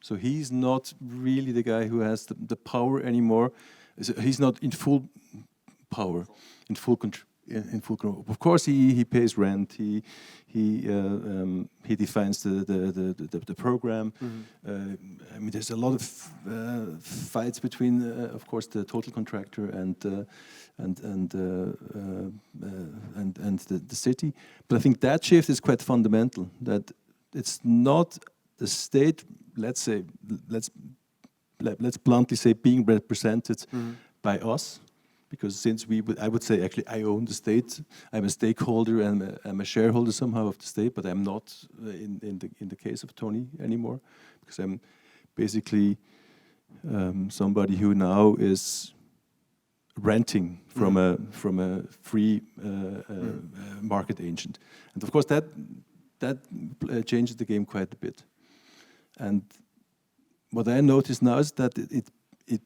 Speaker 3: So he's not really the guy who has the power anymore. He's not in full power, in full control. Of course, he pays rent. He defines the program. I mean, there's a lot of fights between, of course, the total contractor and the city. But I think that shift is quite fundamental. That it's not the state let's bluntly say, being represented by us, because since I would say actually I own the state, I'm a stakeholder and I'm a shareholder somehow of the state, but I'm not in the case of Tony anymore, because I'm basically somebody who now is renting from a free market agent, and of course that changes the game quite a bit. And what I notice now is that it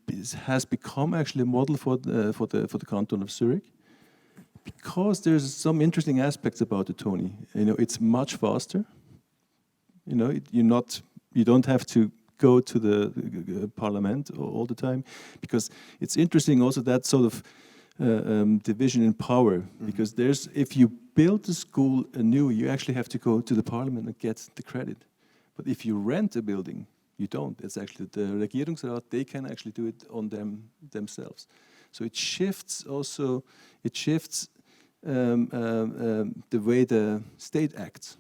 Speaker 3: has become actually a model for the canton of Zurich, because there's some interesting aspects about the Tony. You know, it's much faster. You know, you don't have to go to the parliament all the time, because it's interesting also that sort of division in power, because if you build the school anew, you actually have to go to the parliament and get the credit. But if you rent a building, you don't. It's actually the Regierungsrat, they can actually do it on themselves. So it shifts the way the state acts.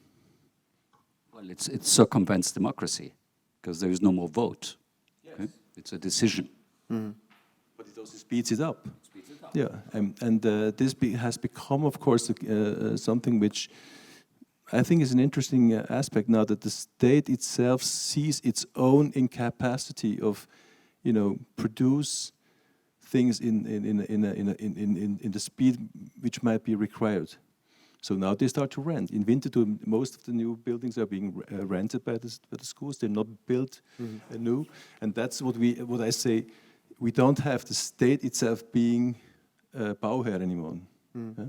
Speaker 2: Well, it circumvents democracy, because there is no more vote.
Speaker 3: Yes.
Speaker 2: Okay? It's a decision.
Speaker 3: But it also speeds it up. Yeah, and this has become, of course, something which I think is an interesting aspect now, that the state itself sees its own incapacity of, you know, produce things in the speed which might be required. So now they start to rent. In Winterthur, most of the new buildings are being rented by the schools. They're not built anew, and that's what I say. We don't have the state itself being Bauherr anymore. Yeah?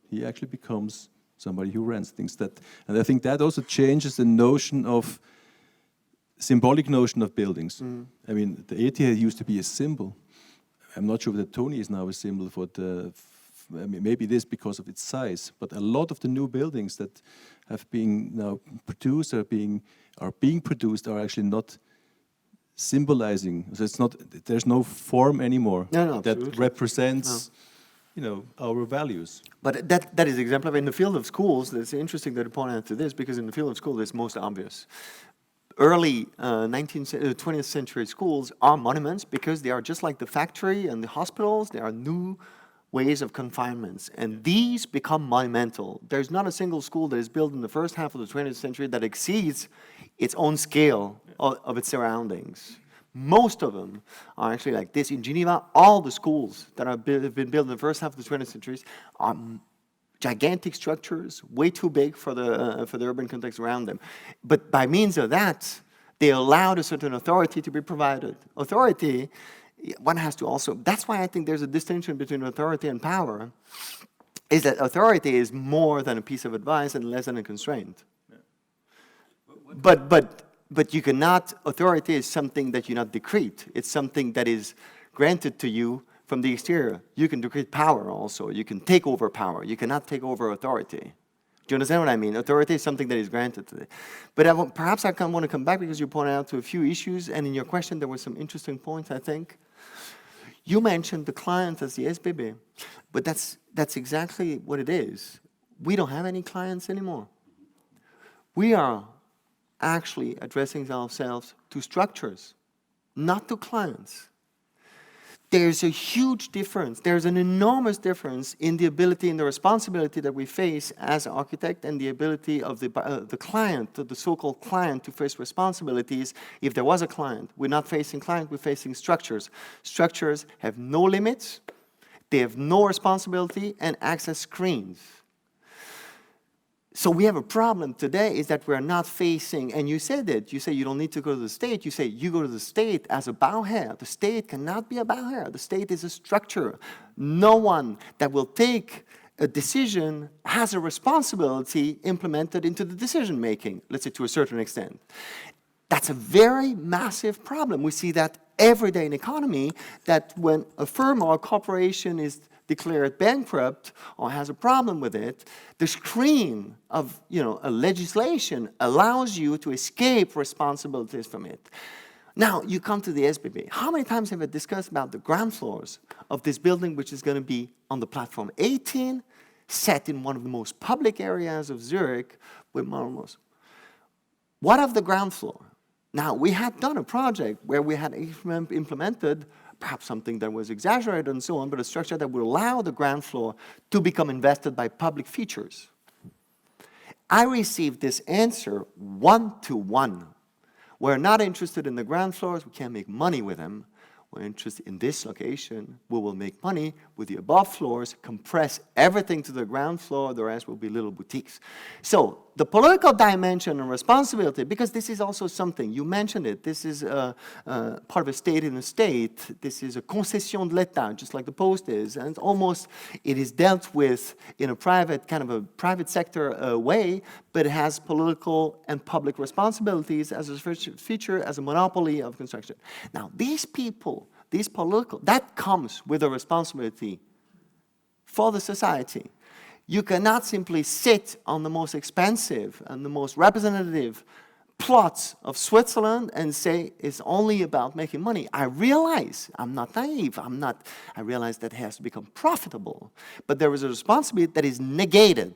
Speaker 3: He actually becomes somebody who rents things. And I think that also changes the symbolic notion of buildings. I mean, the ETH used to be a symbol. I'm not sure that Tony is now a symbol for I mean, maybe it is because of its size, but a lot of the new buildings that have been now produced are being produced are actually not symbolizing. So it's not. There's no form anymore that represents, you know, our values.
Speaker 1: But that is exemplary in the field of schools. It's interesting that you point out to this, because in the field of schools, it's most obvious. Early 20th century schools are monuments, because they are just like the factory and the hospitals. They are new ways of confinements, and these become monumental. There's not a single school that is built in the first half of the 20th century that exceeds its own scale of its surroundings. Most of them are actually like this. In Geneva, all the schools that have been built in the first half of the 20th century are gigantic structures, way too big for the urban context around them. But by means of that, they allowed a certain authority to be provided. Authority, one has to also, that's why I think there's a distinction between authority and power, is that authority is more than a piece of advice and less than a constraint. Yeah. But you cannot, authority is something that you not decrete. It's something that is granted to you from the exterior. You can decrete power also. You can take over power. You cannot take over authority. Do you understand what I mean? Authority is something that is granted to it. But perhaps I want to come back, because you pointed out to a few issues, and in your question there were some interesting points, I think. You mentioned the client as the SBB, but that's exactly what it is. We don't have any clients anymore. We are actually addressing ourselves to structures, not to clients. There's a huge difference. There's an enormous difference in the ability and the responsibility that we face as an architect, and the ability of the client, the so-called client, to face responsibilities. If there was a client, we're not facing client, we're facing structures. Structures have no limits, they have no responsibility, and act as screens. So we have a problem today, is that we're not facing, and you said it, you say you don't need to go to the state, you say you go to the state as a Bauherr. The state cannot be a Bauherr. The state is a structure. No one that will take a decision has a responsibility implemented into the decision making, let's say to a certain extent. That's a very massive problem. We see that every day in economy, that when a firm or a corporation is declared bankrupt or has a problem with it, the screen of a legislation allows you to escape responsibilities from it. Now, you come to the SBB. How many times have I discussed about the ground floors of this building, which is going to be on the platform 18, set in one of the most public areas of Zurich, with almost. What of the ground floor? Now, we had done a project where we had implemented perhaps something that was exaggerated and so on, but a structure that would allow the ground floor to become invested by public features. I received this answer 1-to-1. We're not interested in the ground floors, we can't make money with them. We're interested in this location, we will make money with the above floors, compress everything to the ground floor, the rest will be little boutiques. So the political dimension and responsibility, because this is also something, you mentioned it, this is part of a state in a state, this is a concession de l'État, just like the post is, and almost it is dealt with in a private, kind of a private sector way, but it has political and public responsibilities as a feature, as a monopoly of construction. Now, these people, these political, that comes with a responsibility for the society. You cannot simply sit on the most expensive and the most representative plots of Switzerland and say it's only about making money. I realize, I'm not naive, I realize that it has to become profitable, but there is a responsibility that is negated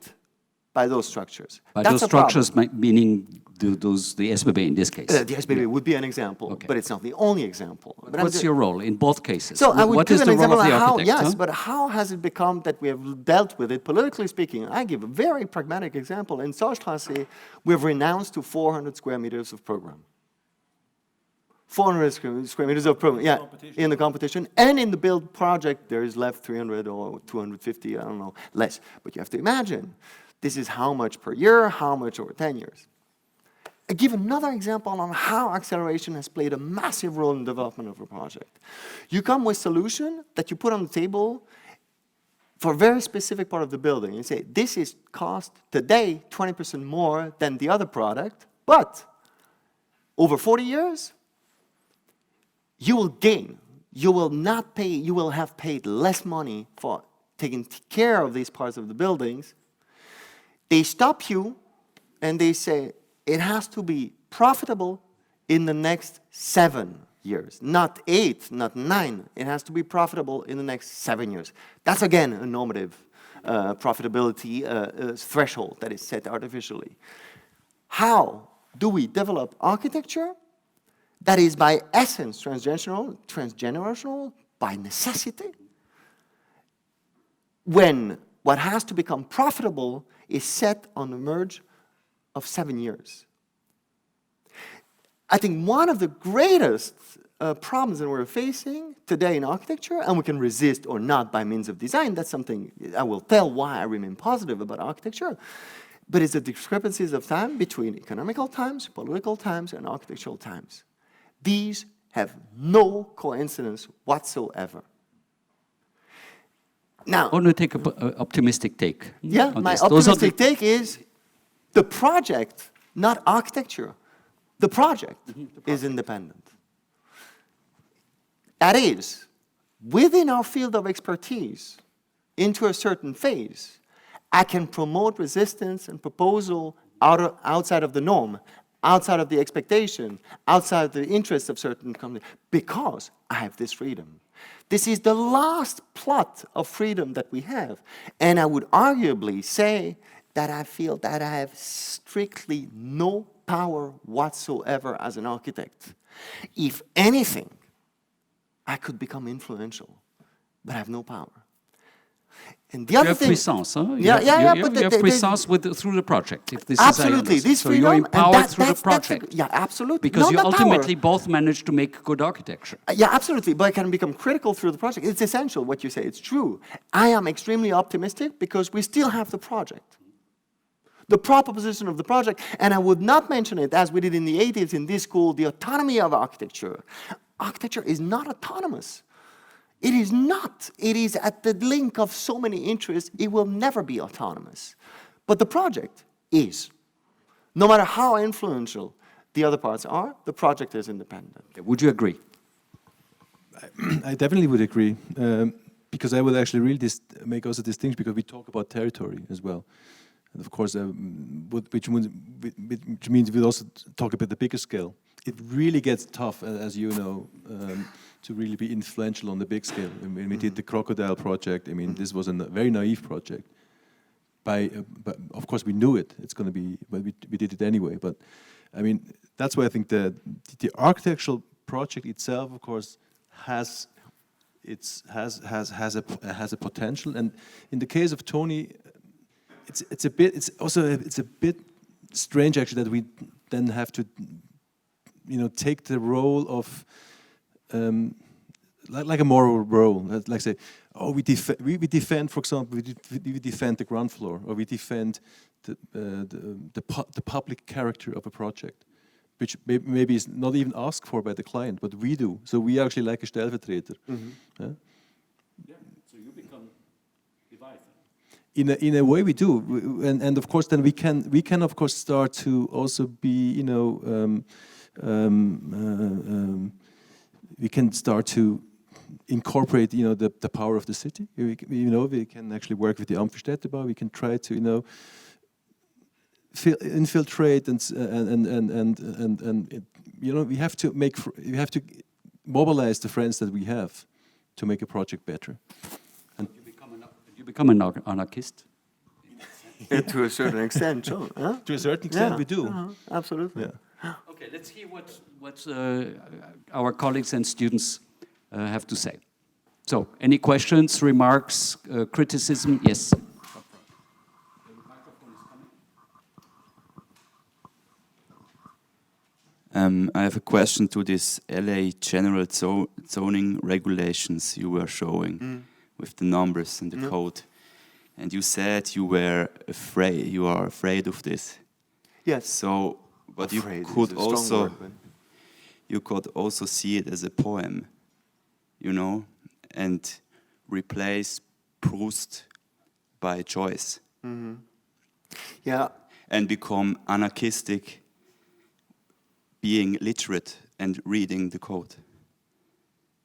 Speaker 1: by those structures.
Speaker 2: By
Speaker 1: That's
Speaker 2: those structures, meaning the SBB in this case?
Speaker 1: The SBB would be an example,
Speaker 2: Okay.
Speaker 1: but it's not the only example. But
Speaker 2: What's your role in both cases?
Speaker 1: So I would
Speaker 2: what
Speaker 1: give
Speaker 2: is
Speaker 1: an
Speaker 2: the role
Speaker 1: example
Speaker 2: of the
Speaker 1: of how,
Speaker 2: architect?
Speaker 1: yes,
Speaker 2: huh?
Speaker 1: but how has it become that we have dealt with it politically speaking? I give a very pragmatic example. In Saarstrasse, we've renounced to 400 square meters of program. 400 square meters of program, yeah, in the competition. And in the build project, there is left 300 or 250, I don't know, less. But you have to imagine, this is how much per year, how much over 10 years. I give another example on how acceleration has played a massive role in the development of a project. You come with a solution that you put on the table for a very specific part of the building. You say, this is cost today 20% more than the other product, but over 40 years, you will gain. You will not pay, you will have paid less money for taking care of these parts of the buildings. They stop you and they say, it has to be profitable in the next 7 years, not 8, not 9. It has to be profitable in the next 7 years. That's again a normative profitability threshold that is set artificially. How do we develop architecture that is by essence transgenerational, by necessity, when what has to become profitable is set on the merge of 7 years? I think one of the greatest problems that we're facing today in architecture, and we can resist or not by means of design, that's something I will tell why I remain positive about architecture, but it's the discrepancies of time between economical times, political times, and architectural times. These have no coincidence whatsoever. Now,
Speaker 2: I want to take an optimistic take.
Speaker 1: yeah,
Speaker 2: on
Speaker 1: my
Speaker 2: this. Those are
Speaker 1: optimistic take is the project, not architecture. The project is independent. That is, within our field of expertise, into a certain phase, I can promote resistance and proposal outside of the norm, outside of the expectation, outside of the interests of certain companies, because I have this freedom. This is the last plot of freedom that we have. And I would arguably say that I feel that I have strictly no power whatsoever as an architect. If anything, I could become influential, but I have no power. And the
Speaker 2: you
Speaker 1: other
Speaker 2: have
Speaker 1: thing,
Speaker 2: puissance, huh?
Speaker 1: Yeah,
Speaker 2: You have puissance through the project. If this
Speaker 1: absolutely,
Speaker 2: is
Speaker 1: this
Speaker 2: so
Speaker 1: freedom,
Speaker 2: you're empowered
Speaker 1: and
Speaker 2: through the project.
Speaker 1: yeah, absolutely.
Speaker 2: Because
Speaker 1: No,
Speaker 2: you
Speaker 1: not
Speaker 2: ultimately
Speaker 1: power.
Speaker 2: both manage to make good architecture.
Speaker 1: Yeah, absolutely, but I can become critical through the project. It's essential what you say, it's true. I am extremely optimistic because we still have the project. The proper position of the project, and I would not mention it as we did in the 80s in this school, the autonomy of architecture. Architecture is not autonomous. It is not. It is at the link of so many interests, it will never be autonomous. But the project is. No matter how influential the other parts are, the project is independent.
Speaker 2: Would you agree?
Speaker 3: I definitely would agree, because I would actually really make also distinction, because we talk about territory as well. And of course, which means we also talk about the bigger scale. It really gets tough, as you know, to really be influential on the big scale. I mean, we did the Crocodile project. I mean, this was a very naive project. But of course, we knew it. It's going to be, but we did it anyway. But I mean, that's why I think the architectural project itself, of course, has a potential. And in the case of Tony, it's a bit strange actually that we then have to, take the role of like a moral role, like say, oh, we defend, for example, we defend the ground floor, or we defend the public character of a project, which maybe is not even asked for by the client, but we do. So we actually like a Stellvertreter.
Speaker 2: Yeah, so you become divided.
Speaker 3: In a way we do, and of course then we can of course start to also be, we can start to incorporate, the power of the city. We can actually work with the Amtsstädtebau. We can try to, infiltrate and we have to mobilize the friends that we have to make a project better. And
Speaker 2: you become an anarchist.
Speaker 1: Yeah, to a certain extent, sure. Huh?
Speaker 3: To a certain extent, we do.
Speaker 1: Absolutely.
Speaker 3: Yeah.
Speaker 2: Okay, let's hear what our colleagues and students have to say. So, any questions, remarks, criticism? Yes.
Speaker 4: I have a question to this LA general zoning regulations you were showing with the numbers and the code. And you said you are afraid of this.
Speaker 1: Yes.
Speaker 4: So, but you could also see it as a poem, and replace Proust by Joyce.
Speaker 1: Yeah.
Speaker 4: And become anarchistic, being literate and reading the code.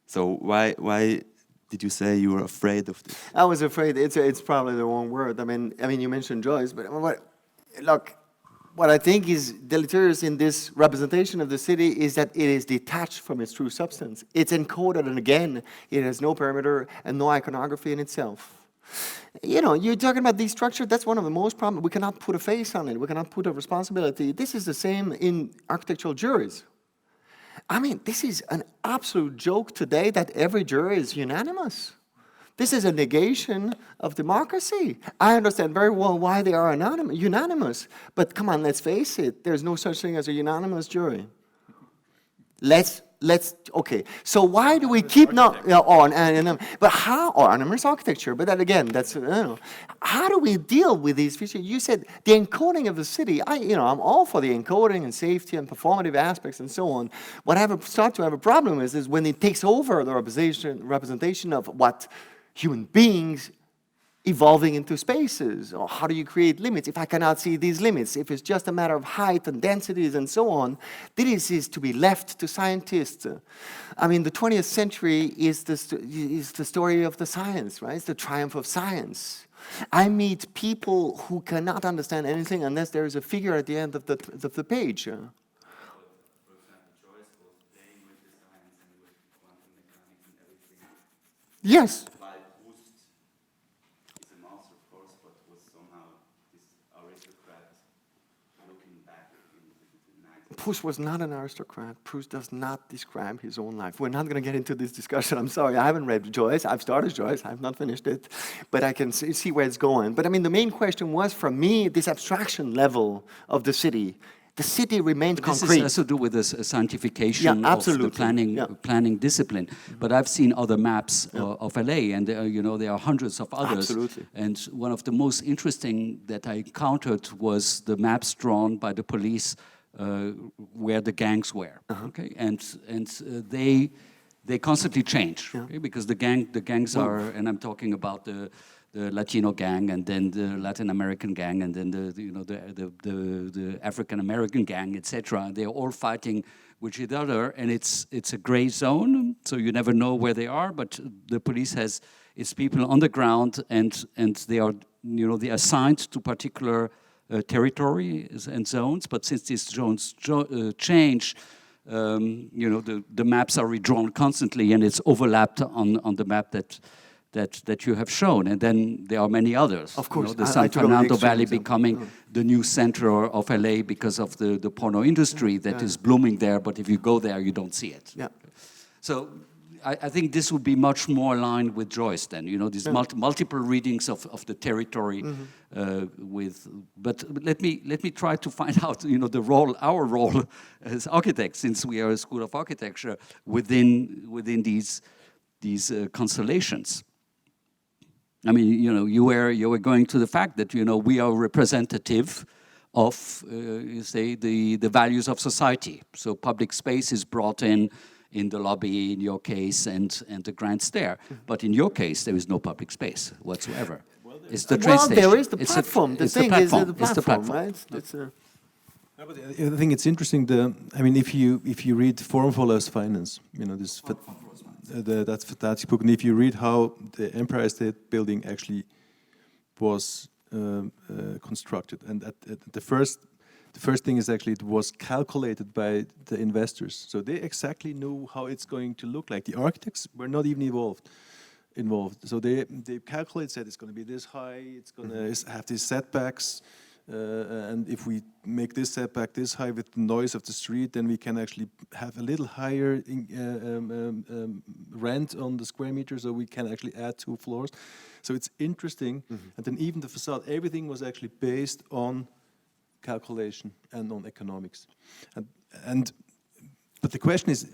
Speaker 4: So why did you say you were afraid of this?
Speaker 1: I was afraid. It's probably the wrong word. I mean, you mentioned Joyce, but look, what I think is deleterious in this representation of the city is that it is detached from its true substance. It's encoded, and again, it has no perimeter and no iconography in itself. You're talking about these structures, that's one of the most problem. We cannot put a face on it. We cannot put a responsibility. This is the same in architectural juries. I mean, this is an absolute joke today that every jury is unanimous. This is a negation of democracy. I understand very well why they are unanimous, but come on, let's face it, there's no such thing as a unanimous jury. Okay, so why do we keep but how, or anonymous architecture, but that again, that's, how do we deal with these features? You said the encoding of the city, I'm all for the encoding and safety and performative aspects and so on. What I start to have a problem with is when it takes over the representation of what human beings evolving into spaces, or how do you create limits if I cannot see these limits? If it's just a matter of height and densities and so on, this is to be left to scientists. I mean, the 20th century is the story of the science, right? It's the triumph of science. I meet people who cannot understand anything unless there is a figure at the end of the page. Yes. Proust was not an aristocrat. Proust does not describe his own life. We're not going to get into this discussion. I'm sorry. I haven't read Joyce. I've started Joyce. I've not finished it. But I can see where it's going. But I mean, the main question was, for me, this abstraction level of the city. The city remained concrete.
Speaker 2: This has to do with the scientification of the planning discipline. But I've seen other maps of LA, and there are hundreds of others.
Speaker 1: Absolutely.
Speaker 2: And one of the most interesting that I encountered was the maps drawn by the police where the gangs were. Okay, and they constantly change, okay? Because the gangs are, and I'm talking about the Latino gang, and then the Latin American gang, and then the African American gang, etc. They're all fighting with each other, and it's a gray zone, so you never know where they are. But the police has its people on the ground, and they are they're assigned to particular territories and zones. But since these zones change, the maps are redrawn constantly, and it's overlapped on the map that that you have shown, and then there are many others.
Speaker 1: Of course,
Speaker 2: the
Speaker 1: I
Speaker 2: San
Speaker 1: totally
Speaker 2: Fernando
Speaker 1: exchange
Speaker 2: Valley
Speaker 1: them.
Speaker 2: becoming the new center of LA because of the porno industry that is blooming there, but if you go there, you don't see it.
Speaker 1: Yeah.
Speaker 2: So I think this would be much more aligned with Joyce then, these multiple readings of the territory but let me try to find out, our role as architects, since we are a school of architecture within these constellations. I mean, you were going to the fact that, we are representative of, you say, the values of society. So public space is brought in the lobby, in your case, and the grants there. But in your case, there is no public space whatsoever. It's the train station.
Speaker 1: There is the platform. The thing is the platform, right?
Speaker 3: I think it's interesting. If you read Form follows finance, that's fantastic book. And if you read how the Empire State Building actually was constructed, and the first thing is actually it was calculated by the investors, so they exactly knew how it's going to look like. The architects were not even involved. So they calculated, said it's going to be this high, it's going to have these setbacks, and if we make this setback this high with the noise of the street, then we can actually have a little higher rent on the square meter, so we can actually add 2 floors. So it's interesting, and then even the facade, everything was actually based on calculation and on economics. But the question is,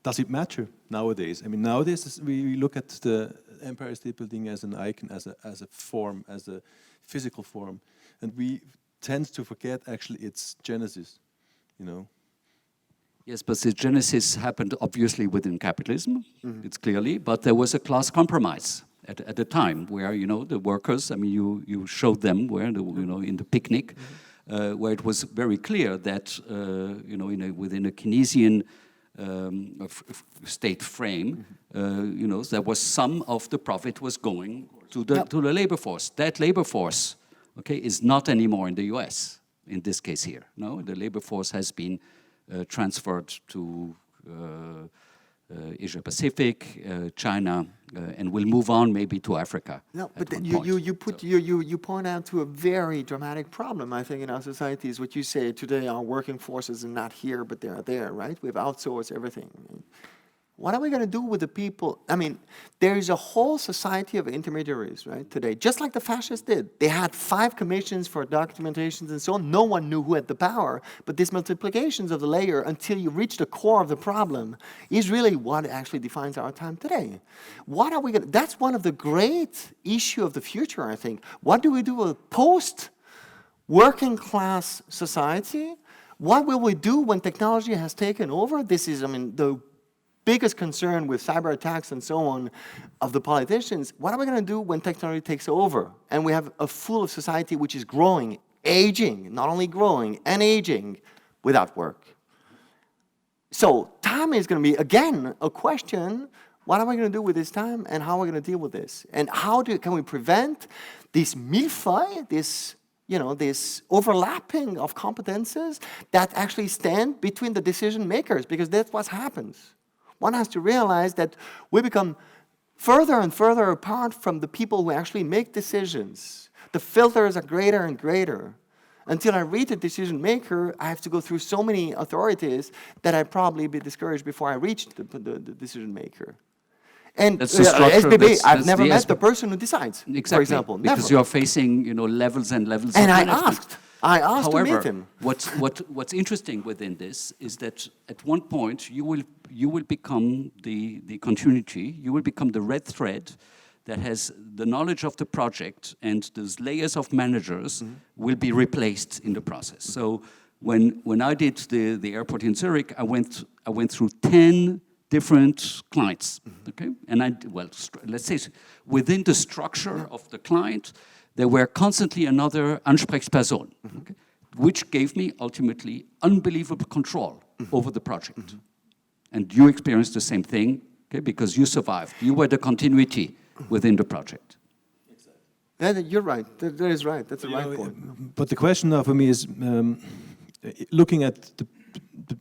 Speaker 3: does it matter nowadays? I mean, nowadays we look at the Empire State Building as an icon, as a form, as a physical form, and we tend to forget actually its genesis,
Speaker 2: Yes, but the genesis happened obviously within capitalism, it's clearly, but there was a class compromise at the time where, the workers, I mean, you showed them where, in the picnic, where it was very clear that, within a Keynesian state frame, there was some of the profit was going to the labor force. That labor force, is not anymore in the US, in this case here. No, the labor force has been transferred to Asia Pacific, China, and will move on maybe to Africa.
Speaker 1: No, but then you point out to a very dramatic problem, I think, in our societies. What you say today, our working forces are not here, but they are there, right? We've outsourced everything. What are we going to do with the people? I mean, there is a whole society of intermediaries, right, today, just like the fascists did. They had 5 commissions for documentations and so on. No one knew who had the power. But these multiplications of the layer until you reach the core of the problem is really what actually defines our time today. What are we going to, that's one of the great issues of the future, I think. What do we do with a post-working class society? What will we do when technology has taken over? This is, I mean, the biggest concern with cyber attacks and so on of the politicians. What are we going to do when technology takes over and we have a full of society which is growing, aging, not only growing and aging without work? So time is going to be, again, a question. What are we going to do with this time and how are we going to deal with this? And how can we prevent this millefeuille, this overlapping of competences that actually stand between the decision makers, because that's what happens. One has to realize that we become further and further apart from the people who actually make decisions. The filters are greater and greater. Until I reach a decision maker, I have to go through so many authorities that I'd probably be discouraged before I reach the decision maker. And
Speaker 2: that's the structure,
Speaker 1: SBB, I've never met the person who decides,
Speaker 2: exactly,
Speaker 1: for example.
Speaker 2: Because
Speaker 1: never.
Speaker 2: you're facing levels and levels
Speaker 1: and
Speaker 2: of
Speaker 1: I
Speaker 2: management.
Speaker 1: asked
Speaker 2: However,
Speaker 1: to meet him.
Speaker 2: What's interesting within this is that at one point you will become the continuity, you will become the red thread that has the knowledge of the project, and those layers of managers will be replaced in the process. So when I did the airport in Zürich, I went through 10 different clients, okay? And let's say within the structure of the client, there were constantly another Ansprechperson, okay, which gave me ultimately unbelievable control over the project. And you experienced the same thing, okay, because you survived. You were the continuity within the project.
Speaker 1: Exactly. You're right. That is right. That's the right point.
Speaker 3: But the question now for me is, looking at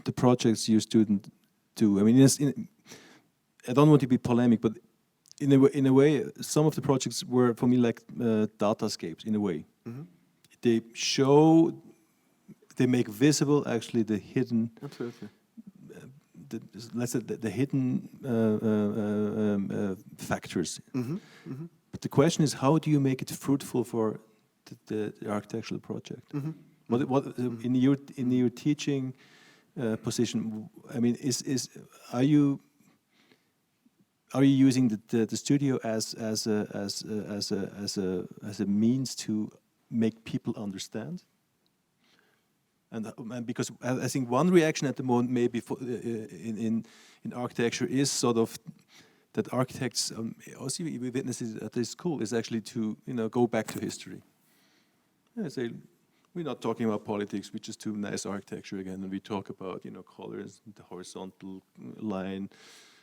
Speaker 3: the projects your students do. I mean, I don't want to be polemic, but in a way, some of the projects were for me like datascapes. In a way, they show, they make visible actually the hidden.
Speaker 1: Absolutely.
Speaker 3: Let's say the hidden factors. But the question is, how do you make it fruitful for the architectural project? What in your teaching position? I mean, are you using the studio as a means to make people understand? And because I think one reaction at the moment, maybe for, in architecture, is sort of that architects, also we witness it at this school, is actually to go back to history. I say, we're not talking about politics, we just do nice architecture again, and we talk about colors, the horizontal line,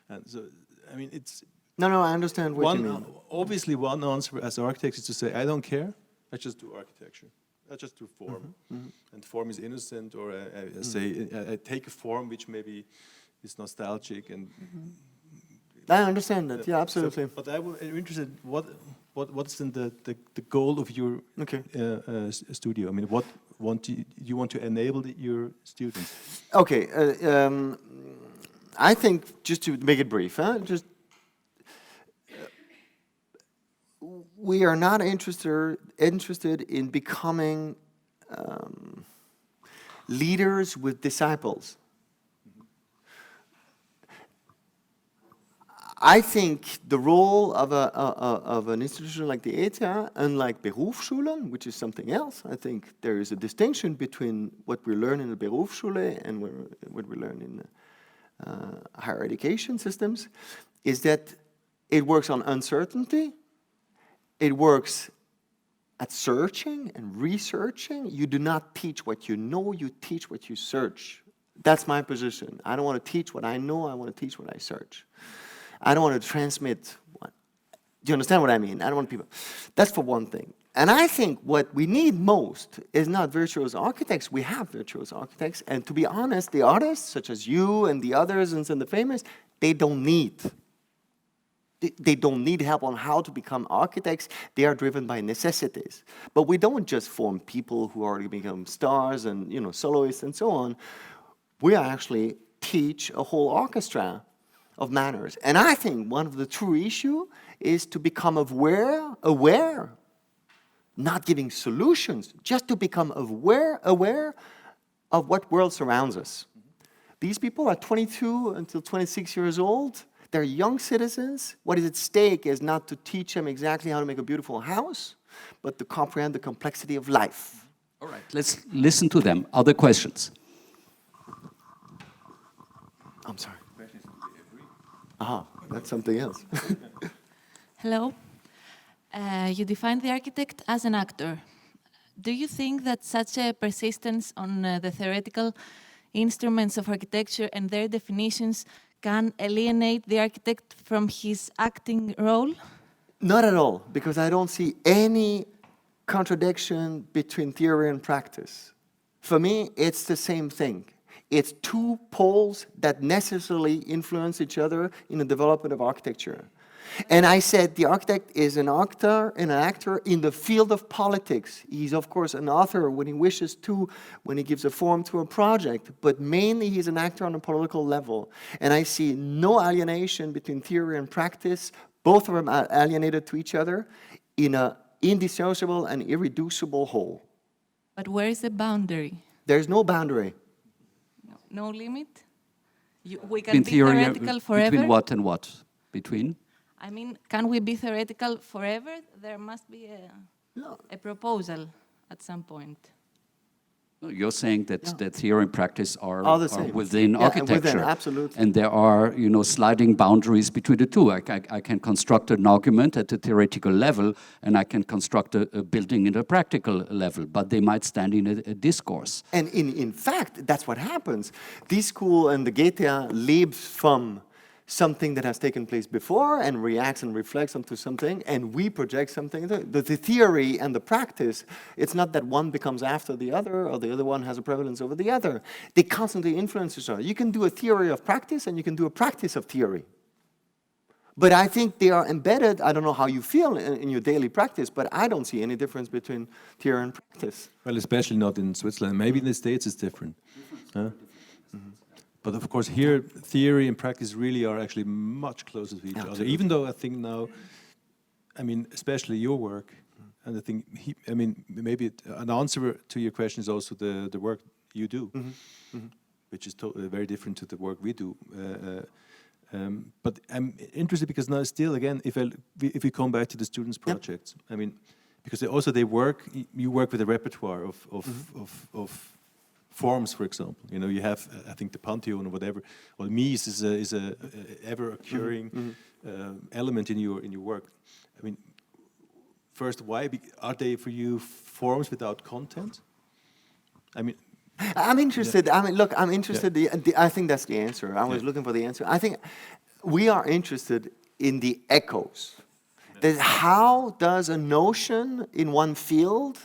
Speaker 3: and so I mean it's.
Speaker 1: No, I understand what you mean.
Speaker 3: Obviously, one answer as architects is to say, I don't care, I just do architecture. I just do form, and form is innocent, or I say I take a form which maybe is nostalgic, and
Speaker 1: I understand that. Yeah, absolutely.
Speaker 3: So, but I'm interested. What's then the goal of your studio? I mean, what you want to enable your students?
Speaker 1: Okay, I think just to make it brief, we are not interested in becoming leaders with disciples. I think the role of an institution like the ETH, unlike Berufsschulen, which is something else, I think there is a distinction between what we learn in the Berufsschule and what we learn in higher education systems, is that it works on uncertainty. It works at searching and researching. You do not teach what you know, you teach what you search. That's my position. I don't want to teach what I know, I want to teach what I search. I don't want to transmit what. Do you understand what I mean? I don't want people. That's for one thing. And I think what we need most is not virtuous architects. We have virtuous architects. And to be honest, the artists, such as you and the others and the famous, they don't need. They don't need help on how to become architects. They are driven by necessities. But we don't just form people who are to become stars and soloists and so on. We actually teach a whole orchestra of manners. And I think one of the true issues is to become aware, not giving solutions, just to become aware of what world surrounds us. These people are 22 until 26 years old. They're young citizens. What is at stake is not to teach them exactly how to make a beautiful house, but to comprehend the complexity of life.
Speaker 2: All right, let's listen to them. Other questions?
Speaker 1: I'm sorry. That's something else.
Speaker 5: Hello. You define the architect as an actor. Do you think that such a persistence on the theoretical instruments of architecture and their definitions can alienate the architect from his acting role?
Speaker 1: Not at all, because I don't see any contradiction between theory and practice. For me, it's the same thing. It's two poles that necessarily influence each other in the development of architecture. And I said the architect is an actor in the field of politics. He's, of course, an author when he wishes to, when he gives a form to a project, but mainly he's an actor on a political level. And I see no alienation between theory and practice. Both of them are alienated to each other in an indissociable and irreducible whole.
Speaker 5: But where is the boundary?
Speaker 1: There's no boundary.
Speaker 5: No limit? We can be theoretical forever?
Speaker 2: Between what and what? Between?
Speaker 5: I mean, can we be theoretical forever? There must be a proposal at some point.
Speaker 2: No, you're saying that the theory and practice are within
Speaker 1: Yeah,
Speaker 2: architecture.
Speaker 1: within, absolutely.
Speaker 2: And there are, sliding boundaries between the two. I can construct an argument at the theoretical level, and I can construct a building at a practical level, but they might stand in a discourse.
Speaker 1: And in fact, that's what happens. This school and the Goethe lives from something that has taken place before and reacts and reflects onto something, and we project something. The theory and the practice, it's not that one becomes after the other or the other one has a prevalence over the other. They constantly influence each other. You can do a theory of practice and you can do a practice of theory. But I think they are embedded. I don't know how you feel in your daily practice, but I don't see any difference between theory and practice.
Speaker 3: Well, especially not in Switzerland. Maybe in the States it's different. Huh? But of course, here theory and practice really are actually much closer to each other. Even though I think now, I mean, especially your work, and I think maybe an answer to your question is also the work you do, which is very different to the work we do. But I'm interested because now still, again, if we come back to the students' projects, I mean, because you work with a repertoire of forms, for example. You know, you have, I think, the Pantheon or whatever, or Mies is a ever-occurring element in your work. I mean, first, why are they for you forms without content? I mean,
Speaker 1: I'm interested. I mean, look, I'm interested. I think that's the answer. I was looking for the answer. I think we are interested in the echoes. That how does a notion in one field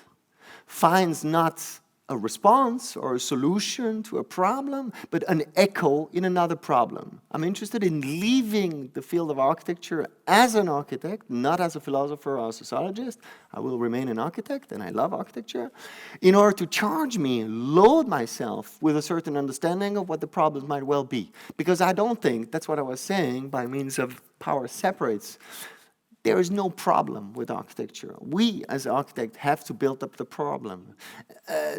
Speaker 1: finds not a response or a solution to a problem, but an echo in another problem. I'm interested in leaving the field of architecture as an architect, not as a philosopher or a sociologist. I will remain an architect, and I love architecture, in order to charge me, load myself with a certain understanding of what the problems might well be. Because I don't think, that's what I was saying, by means of power separates. There is no problem with architecture. We, as architects, have to build up the problem.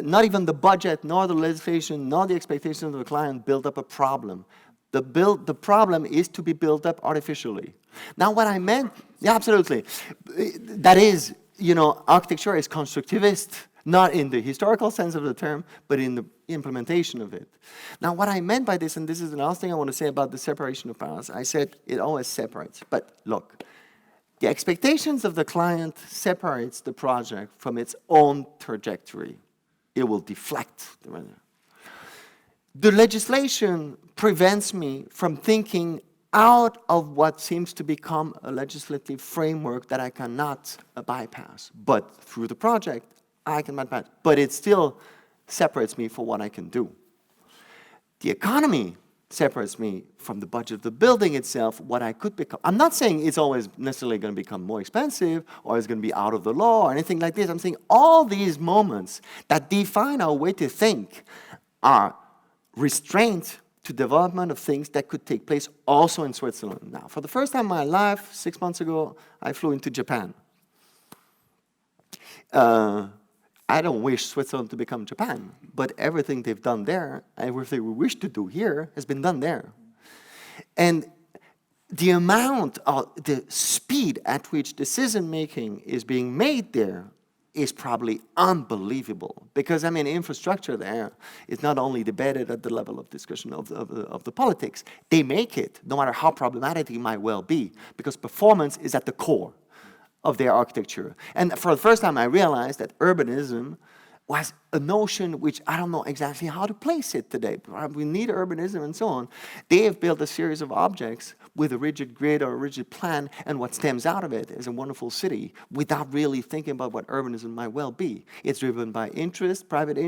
Speaker 1: Not even the budget, nor the legislation, nor the expectations of the client build up a problem. The problem is to be built up artificially. Now, what I meant, yeah, absolutely. That is, you know, architecture is constructivist, not in the historical sense of the term, but in the implementation of it. Now, what I meant by this, and this is the last thing I want to say about the separation of powers, I said it always separates. But look, the expectations of the client separates the project from its own trajectory. It will deflect. The legislation prevents me from thinking out of what seems to become a legislative framework that I cannot bypass. But through the project, I can bypass. But it still separates me from what I can do. The economy separates me from the budget of the building itself, what I could become. I'm not saying it's always necessarily going to become more expensive or it's going to be out of the law or anything like this. I'm saying all these moments that define our way to think are restraint to development of things that could take place also in Switzerland. Now, for the first time in my life, 6 months ago, I flew into Japan. I don't wish Switzerland to become Japan, but everything they've done there, everything we wish to do here, has been done there. And the amount of, the speed at which decision-making is being made there is probably unbelievable. Because, I mean, infrastructure there is not only debated at the level of discussion of the politics, they make it, no matter how problematic it might well be, because performance is at the core of their architecture. And for the first time, I realized that urbanism was a notion which I don't know exactly how to place it today. We need urbanism and so on. They have built a series of objects with a rigid grid or a rigid plan, and what stems out of it is a wonderful city without really thinking about what urbanism might well be. It's driven by interest, private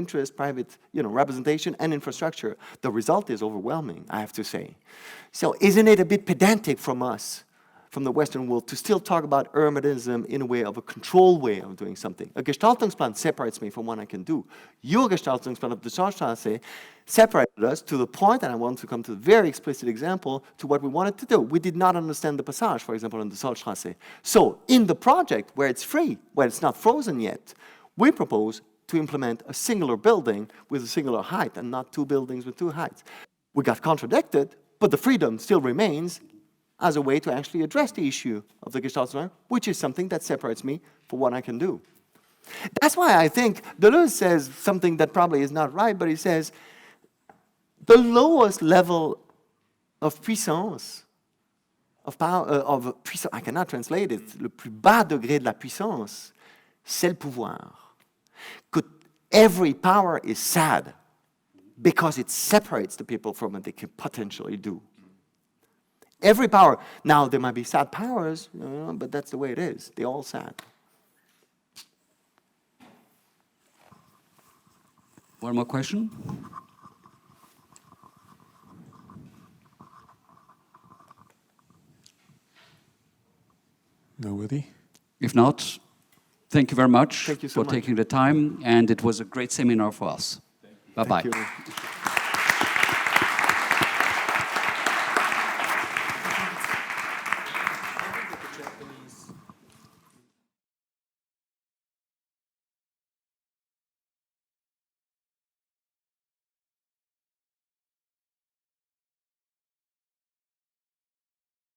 Speaker 1: representation and infrastructure. The result is overwhelming, I have to say. So isn't it a bit pedantic from us, from the Western world, to still talk about urbanism in a way of a controlled way of doing something? A Gestaltungsplan separates me from what I can do. Your Gestaltungsplan of the Zollstraße separated us to the point, and I want to come to a very explicit example, to what we wanted to do. We did not understand the passage, for example, on the Zollstraße. So in the project, where it's free, where it's not frozen yet, we propose to implement a singular building with a singular height and not two buildings with two heights. We got contradicted, but the freedom still remains as a way to actually address the issue of the Gestaltungsplan, which is something that separates me from what I can do. That's why I think Deleuze says something that probably is not right, but he says, the lowest level of puissance, of power, I cannot translate it, le plus bas degré de la puissance, c'est le pouvoir. Every power is sad because it separates the people from what they can potentially do. Every power. Now, there might be sad powers, but that's the way it is. They're all sad.
Speaker 2: One more question?
Speaker 6: Nobody?
Speaker 2: If not, thank you very much
Speaker 1: Thank you so
Speaker 2: for
Speaker 1: much.
Speaker 2: taking the time, and it was a great seminar for us. Bye-bye.
Speaker 1: Thank you.